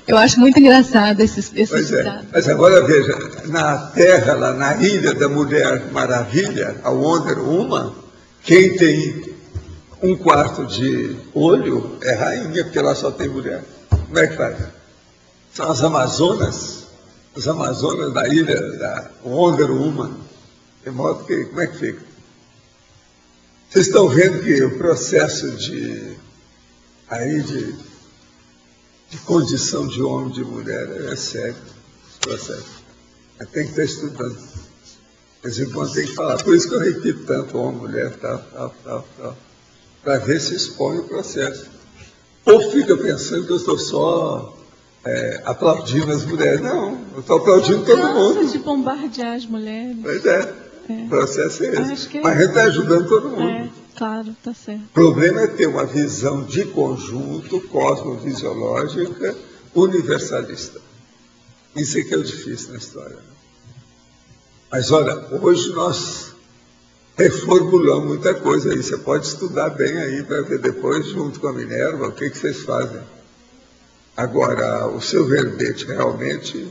[SPEAKER 6] Eu acho muito engraçado esse ditado.
[SPEAKER 2] Mas agora veja, na terra, lá na ilha da Mulher Maravilha, a Wonder Woman, quem tem 1/4 de olho é rainha, porque lá só tem mulher. Como é que faz? São as Amazonas da ilha da Wonder Woman. De modo que, como é que fica? Vocês estão vendo que o processo de condição de homem e de mulher é sério, esse processo. Tem que estar estudando. De vez em quando tem que falar. Por isso que eu repito tanto, homem, mulher, tal. Para ver se expõe o processo. Ou fica pensando que eu estou só aplaudindo as mulheres. Não, eu estou aplaudindo todo mundo.
[SPEAKER 6] De bombardear as mulheres.
[SPEAKER 2] Pois é. O processo é esse. Mas a gente está ajudando todo mundo.
[SPEAKER 6] Claro, está certo.
[SPEAKER 2] O problema é ter uma visão de conjunto, cosmovisiológica, universalista. Isso é que é o difícil na história. Mas olha, hoje nós reformulamos muita coisa aí. Você pode estudar bem aí para ver depois, junto com a Minerva, o que vocês fazem. Agora, o seu verbete realmente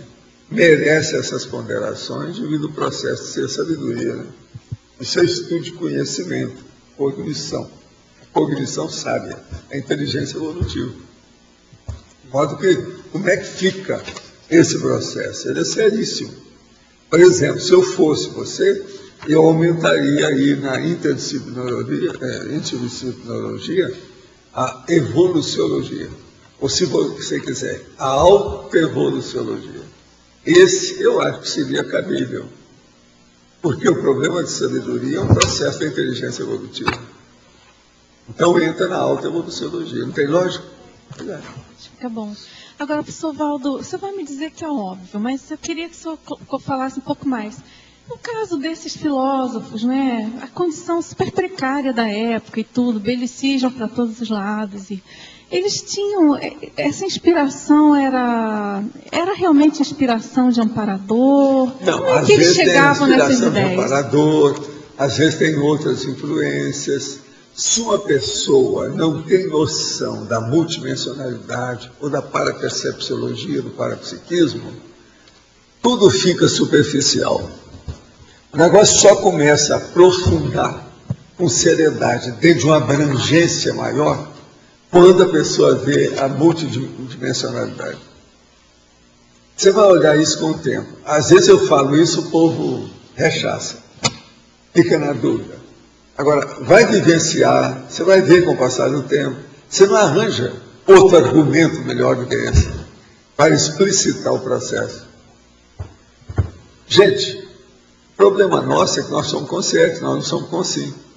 [SPEAKER 2] merece essas ponderações devido ao processo de ser sabedoria. Né? Isso é estudo de conhecimento, cognição sábia, a inteligência evolutiva. De modo que, como é que fica esse processo? Ele é seríssimo. Por exemplo, se eu fosse você, eu aumentaria aí na interdisciplinaria a evoluciologia. Ou, se você quiser, a autoevoluciologia. Esse eu acho que seria cabível. Porque o problema de sabedoria é um processo da inteligência evolutiva. Então entra na autoevoluciologia. Não tem lógica?
[SPEAKER 6] Fica bom. Agora, professor Valdo, você vai me dizer que é óbvio, mas eu queria que o senhor falasse um pouco mais. No caso desses filósofos, né, a condição super precária da época e tudo, belicismo para todos os lados, e eles tinham, essa inspiração era realmente inspiração de amparador?
[SPEAKER 2] Não,
[SPEAKER 6] como é que eles chegavam nessas ideias?
[SPEAKER 2] De amparador, às vezes tem outras influências. Se uma pessoa não tem noção da multidimensionalidade ou da parapercepciologia, do parapsiquismo, tudo fica superficial. O negócio só começa a aprofundar com seriedade, dentro de uma abrangência maior, quando a pessoa vê a multidimensionalidade. Você vai olhar isso com o tempo. Às vezes eu falo isso, o povo rechaça, fica na dúvida. Agora, vai vivenciar, você vai ver com o passar do tempo, você não arranja outro argumento melhor do que esse, para explicitar o processo. Gente, o problema nosso é que nós somos conscientes, nós não somos conscientes.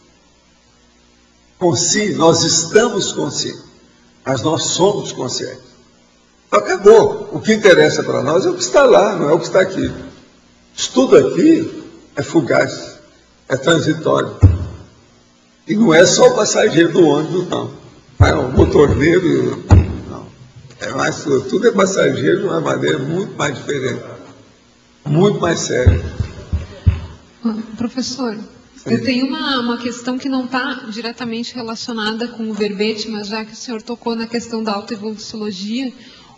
[SPEAKER 2] Consciente, nós estamos conscientes, mas nós somos conscientes. Então, acabou. O que interessa para nós é o que está lá, não é o que está aqui. Isso tudo aqui é fugaz, é transitório. E não é só o passageiro do ônibus, não. Não é o motorneiro, não. É mais, tudo é passageiro de uma maneira muito mais diferente, muito mais séria.
[SPEAKER 4] Professor, eu tenho uma questão que não está diretamente relacionada com o verbete, mas já que o senhor tocou na questão da autoevoluciologia,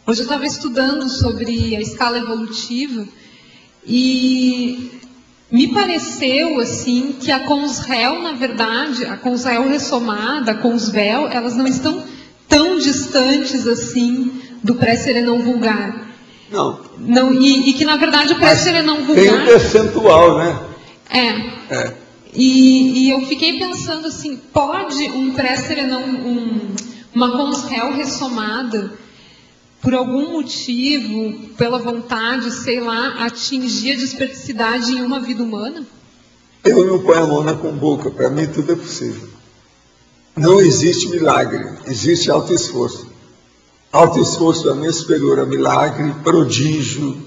[SPEAKER 4] hoje eu estava estudando sobre a escala evolutiva e me pareceu assim que a consréu, na verdade, a consréu ressomada, a consvéu, elas não estão tão distantes assim do pré-serenão vulgar. Não, e que na verdade o pré-serenão vulgar...
[SPEAKER 2] Tem um percentual, né?
[SPEAKER 4] E eu fiquei pensando assim, pode um pré-serenão, uma consréu ressomada, por algum motivo, pela vontade, sei lá, atingir a desperticidade em uma vida humana?
[SPEAKER 2] Eu não ponho a mão na cumbuca, para mim tudo é possível. Não existe milagre, existe alto esforço. Alto esforço para mim é superior a milagre, prodígio,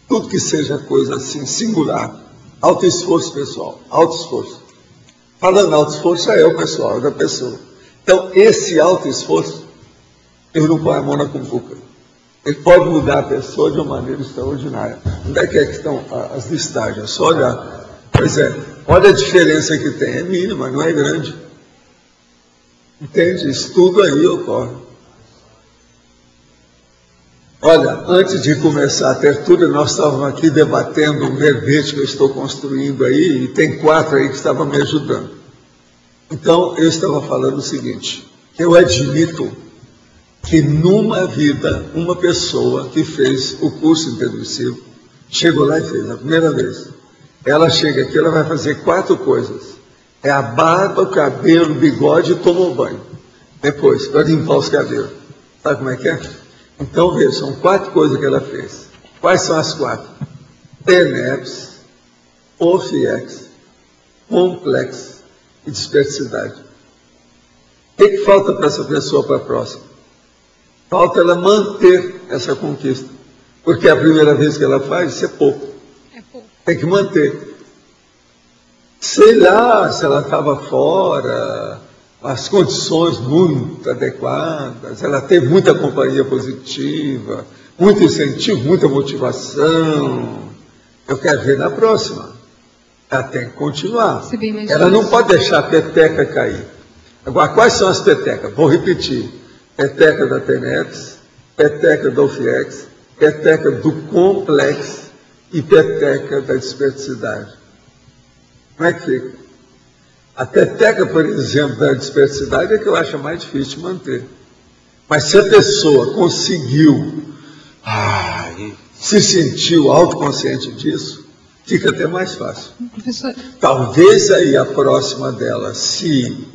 [SPEAKER 2] tudo que seja coisa assim, singular. Alto esforço, pessoal, alto esforço. Falando alto esforço, é o pessoal, é da pessoa. Então, esse alto esforço, eu não ponho a mão na cumbuca. Ele pode mudar a pessoa de uma maneira extraordinária. Onde é que estão as listagens? É só olhar. Pois é, olha a diferença que tem. É mínima, não é grande. Entende? Isso tudo aí ocorre. Olha, antes de começar a tertúlia, nós estávamos aqui debatendo um verbete que eu estou construindo aí, e tem 4 aí que estavam me ajudando. Então, eu estava falando o seguinte, eu admito que numa vida, uma pessoa que fez o curso intensivo, chegou lá e fez, a primeira vez. Ela chega aqui, ela vai fazer 4 coisas. É a barba, o cabelo, o bigode e tomou banho. Depois, para limpar os cabelos. Sabe como é que é? Então, veja, são 4 coisas que ela fez. Quais são as 4? TENEPS, OFIEX, complexo e dispersidade. O que falta para essa pessoa para a próxima? Falta ela manter essa conquista. Porque a primeira vez que ela faz, isso é pouco. Tem que manter. Sei lá se ela estava fora, as condições muito adequadas, ela teve muita companhia positiva, muito incentivo, muita motivação. Eu quero ver na próxima. Ela tem que continuar. Ela não pode deixar a peteca cair. Agora, quais são as petecas? Vou repetir. Peteca da TENEPS, peteca do OFIEX, peteca do complexo e peteca da dispersidade. Como é que fica? A peteca, por exemplo, da dispersidade é que eu acho mais difícil de manter. Mas se a pessoa conseguiu, se sentiu autoconsciente disso, fica até mais fácil.
[SPEAKER 4] Professor...
[SPEAKER 2] Talvez aí a próxima dela, se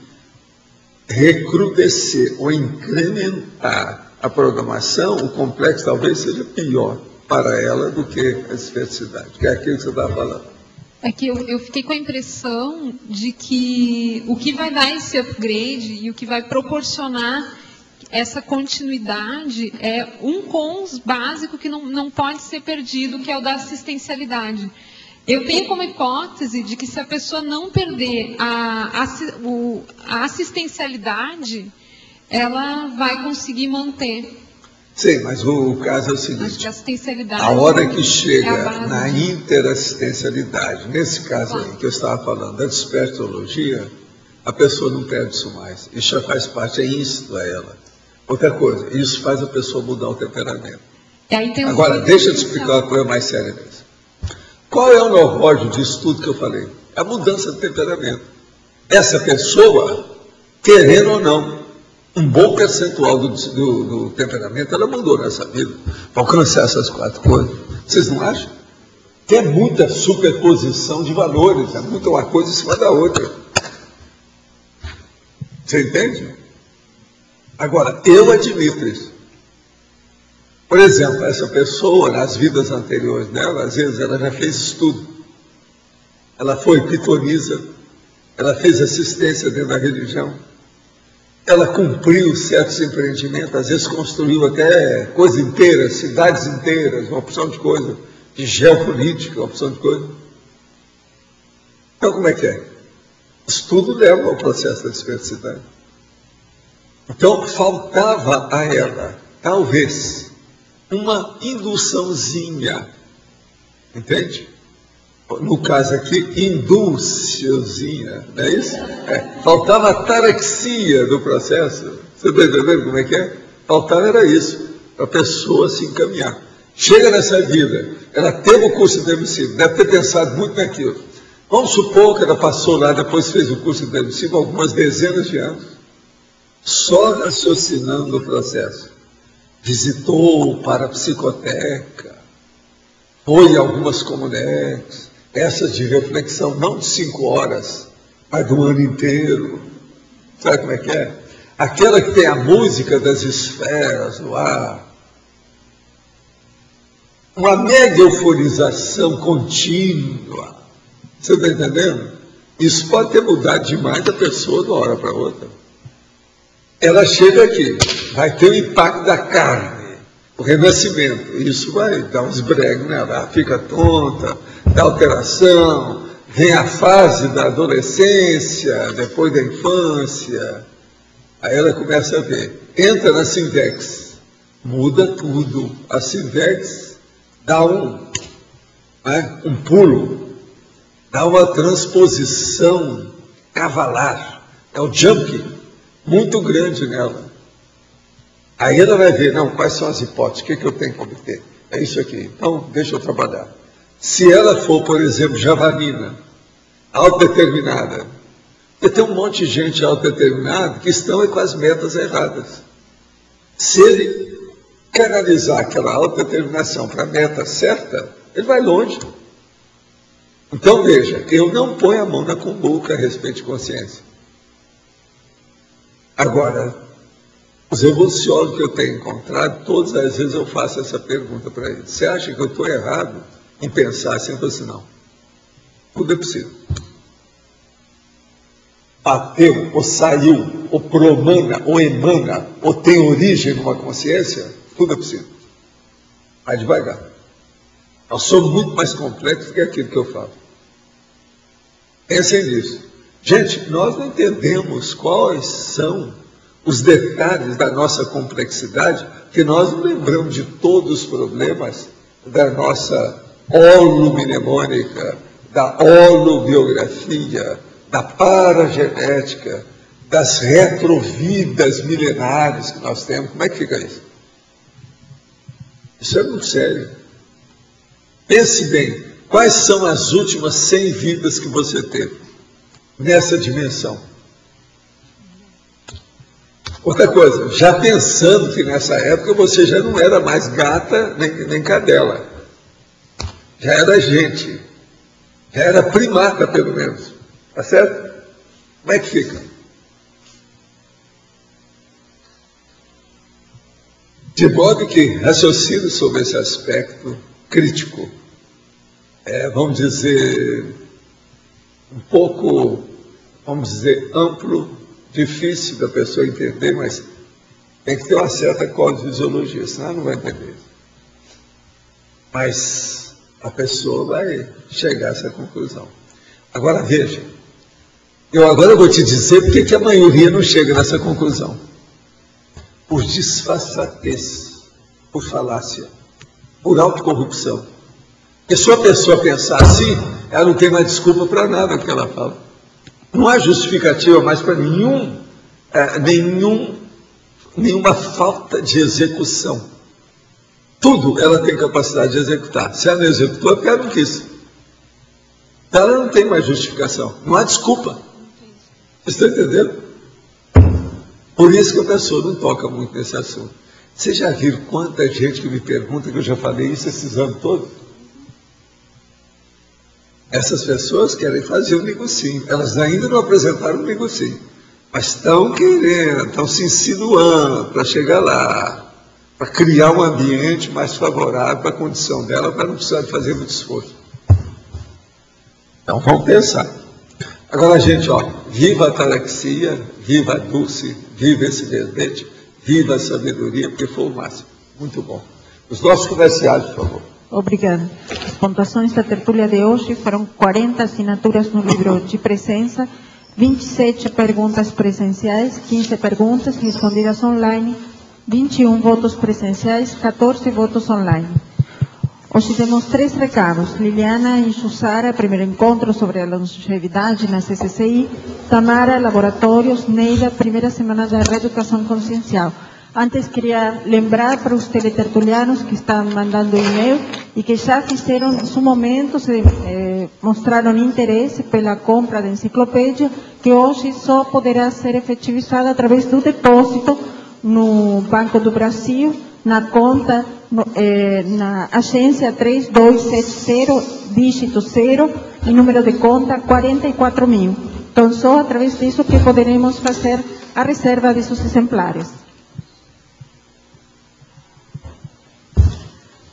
[SPEAKER 2] recrudescer ou incrementar a programação, o complexo talvez seja pior para ela do que a dispersidade, que é aquilo que você estava falando.
[SPEAKER 4] É que eu fiquei com a impressão de que o que vai dar esse upgrade e o que vai proporcionar essa continuidade é um cons básico que não pode ser perdido, que é o da assistencialidade. Eu tenho como hipótese de que se a pessoa não perder a assistencialidade, ela vai conseguir manter.
[SPEAKER 2] Sim, mas o caso é o seguinte,
[SPEAKER 4] a
[SPEAKER 2] hora que chega na interassistencialidade, nesse caso aí que eu estava falando, da despertologia, a pessoa não perde isso mais. Isso já faz parte, é íncito a ela. Outra coisa, isso faz a pessoa mudar o temperamento. Agora, deixa eu te explicar uma coisa mais séria mesmo. Qual é o neurológio disso tudo que eu falei? A mudança de temperamento. Essa pessoa, querendo ou não, um bom percentual do temperamento, ela mudou nessa vida, para alcançar essas 4 coisas. Vocês não acham? Tem muita superposição de valores, é muita uma coisa em cima da outra. Você entende? Agora, eu admito isso. Por exemplo, essa pessoa, nas vidas anteriores dela, às vezes ela já fez estudo. Ela foi pitonisa, ela fez assistência dentro da religião. Ela cumpriu certos empreendimentos, às vezes construiu até coisas inteiras, cidades inteiras, uma opção de coisa, de geopolítica, uma opção de coisa. Então, como é que é? Isso tudo leva ao processo da dispersidade. Então, faltava a ela, talvez, uma induçãozinha, entende? No caso aqui, indúciozinha, não é isso? Faltava a taraxia do processo. Você está entendendo como é que é? Faltava era isso, para a pessoa se encaminhar. chega nessa vida, ela teve o curso de emissivo, deve ter pensado muito naquilo. Vamos supor que ela passou lá, depois fez o curso de emissivo algumas dezenas de anos, só raciocinando o processo. Visitou para a psicoteca, foi em algumas comunidades, essas de reflexão, não de 5 horas, mas do ano inteiro. Sabe como é que é? Aquela que tem a música das esferas no ar, uma mega euforização contínua. Você está entendendo? Isso pode ter mudado demais a pessoa de uma hora para outra. Ela chega aqui, vai ter o impacto da carne, o renascimento. Isso vai dar um esbrego nela, ela fica tonta, dá alteração, vem a fase da adolescência, depois da infância. Aí ela começa a ver, entra na Sinvex, muda tudo. A Sinvex dá um pulo, dá uma transposição cavalar, é o jump muito grande nela. Aí ela vai ver, não, quais são as hipóteses, o que eu tenho que obter? É isso aqui, então deixa eu trabalhar. Se ela for, por exemplo, javanina, autodeterminada, porque tem um monte de gente autodeterminada que estão com as metas erradas. Se ele canalizar aquela autodeterminação para a meta certa, ele vai longe. Então, veja, eu não ponho a mão na cumbuca a respeito de consciência. Agora, os evoluciólogos que eu tenho encontrado, todas as vezes eu faço essa pergunta para eles. Você acha que eu estou errado em pensar assim? Eu falo assim, não. Tudo é possível. Bateu, ou saiu, ou promana, ou emana, ou tem origem numa consciência, tudo é possível. Vai devagar. Eu sou muito mais complexo do que aquilo que eu falo. Pensem nisso. Gente, nós não entendemos quais são os detalhes da nossa complexidade, que nós não lembramos de todos os problemas da nossa holomnemônica, da holobiografia, da paragenética, das retrovidas milenares que nós temos. Como é que fica isso? Isso é muito sério. Pense bem, quais são as últimas 100 vidas que você teve nessa dimensão? Outra coisa, já pensando que nessa época você já não era mais gata nem cadela, já era gente, já era primata pelo menos, tá certo? Como é que fica? De modo que raciocine sobre esse aspecto crítico, vamos dizer, um pouco, vamos dizer, amplo, difícil da pessoa entender, mas tem que ter uma certa cosmologia, senão ela não vai entender. Mas a pessoa vai chegar a essa conclusão. Agora veja, eu agora vou te dizer por que a maioria não chega nessa conclusão. Por disfarçatez, por falácia, por autocorrupção. Porque se a pessoa pensar assim, ela não tem mais desculpa para nada que ela fala. Não há justificativa mais para nenhuma falta de execução. Tudo ela tem capacidade de executar. Se ela não executou, é porque ela não quis. Então ela não tem mais justificação. Não há desculpa. Vocês estão entendendo? Por isso que a pessoa não toca muito nesse assunto. Vocês já viram quanta gente que me pergunta, que eu já falei isso esses anos todos? Essas pessoas querem fazer um negocinho. Elas ainda não apresentaram um negocinho, mas estão querendo, estão se insinuando para chegar lá, para criar um ambiente mais favorável para a condição dela, para não precisar de fazer muito esforço. Então vamos pensar. Agora, gente, viva a ataraxia, viva a Dulce, viva esse verbete, viva a sabedoria, porque foi o máximo. Muito bom. Os nossos comerciais, por favor.
[SPEAKER 19] Obrigada. As pontuações da tertúlia de hoje foram 40 assinaturas no livro de presença, 27 perguntas presenciais, 15 perguntas respondidas online, 21 votos presenciais, 14 votos online. Hoje temos 3 recados. Liliana e Jussara, primeiro encontro sobre a longevidade na CCCI. Tamara, laboratórios. Neida, primeira semana da reeducação consciencial. Antes queria lembrar para os teletertulianos que estão mandando e-mail e que já fizeram, em seu momento, mostraram interesse pela compra da enciclopédia, que hoje só poderá ser efetivizada através do depósito no Banco do Brasil, na conta, na agência 3270, dígito 0, e número de conta 44.000. Então, só através disso que poderemos fazer a reserva desses exemplares.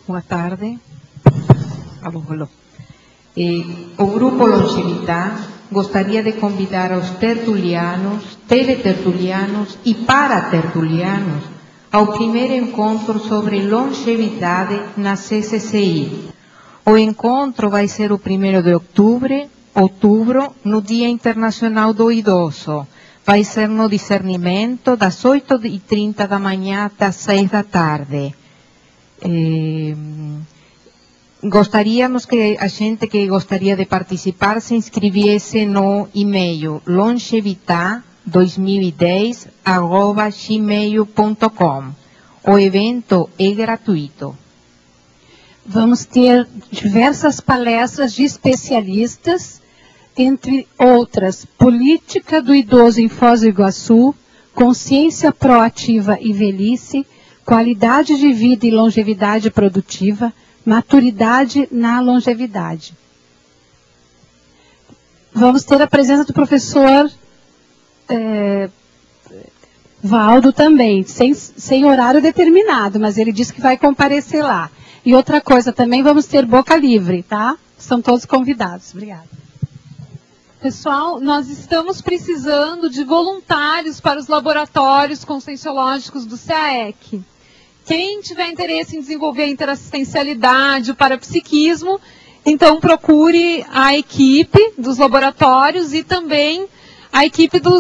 [SPEAKER 20] Boa tarde. Alô, alô. O Grupo Longevidade gostaria de convidar aos tertulianos, teletertulianos e paratertulianos ao primeiro encontro sobre longevidade na CCCI. O encontro vai ser o 1º de outubro, no Dia Internacional do Idoso. Vai ser no Discernimento, das 8h30 da manhã até as 6 da tarde. Gostaríamos que a gente que gostaria de participar se inscrevesse no e-mail longevitá2010@gmail.com. O evento é gratuito.
[SPEAKER 21] Vamos ter diversas palestras de especialistas, entre outras, política do idoso em Foz do Iguaçu, consciência proativa e velhice, qualidade de vida e longevidade produtiva, maturidade na longevidade. Vamos ter a presença do professor Valdo também, sem horário determinado, mas ele disse que vai comparecer lá. E outra coisa também, vamos ter boca livre, tá? São todos convidados. Obrigada.
[SPEAKER 22] Pessoal, nós estamos precisando de voluntários para os laboratórios conscienciológicos do CAEC. Quem tiver interesse em desenvolver a interassistencialidade, o parapsiquismo, então procure a equipe dos laboratórios e também a equipe do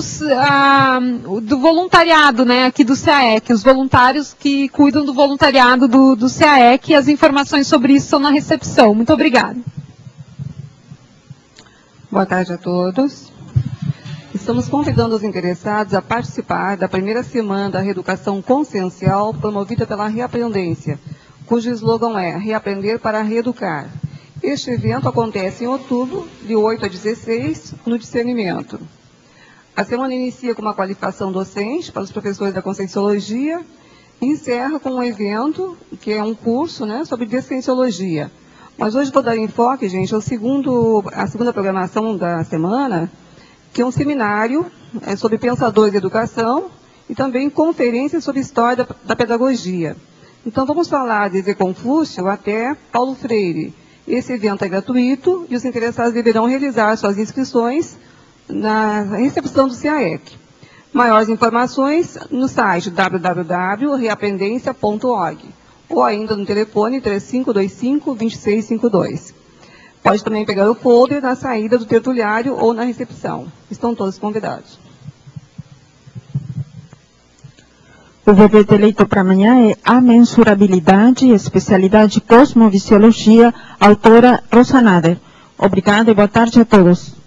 [SPEAKER 22] voluntariado, né, aqui do CAEC, os voluntários que cuidam do voluntariado do CAEC, e as informações sobre isso são na recepção. Muito obrigada.
[SPEAKER 8] Boa tarde a todos. Estamos convidando os interessados a participar da primeira semana da reeducação consciencial promovida pela Reaprendência, cujo slogan é Reaprender para Reeducar. Este evento acontece em outubro, de 8 a 16, no Discernimento. A semana inicia com uma qualificação docente para os professores da Conscienciologia e encerra com um evento, que é um curso, né, sobre Descienciologia. Mas hoje vou dar enfoque, gente, a segunda programação da semana, que é um seminário sobre pensadores de educação e também conferências sobre história da pedagogia. Então, vamos falar desde Confúcio até Paulo Freire. Esse evento é gratuito e os interessados deverão realizar suas inscrições na recepção do CAEC. Maiores informações no site www.reaprendência.org ou ainda no telefone 3525-2652. Pode também pegar o folder na saída do tertuliário ou na recepção. Estão todos convidados.
[SPEAKER 19] O verbete eleito para amanhã é Amensurabilidade, especialidade Cosmovisiologia, autora Rosa Nader. Obrigada e boa tarde a todos.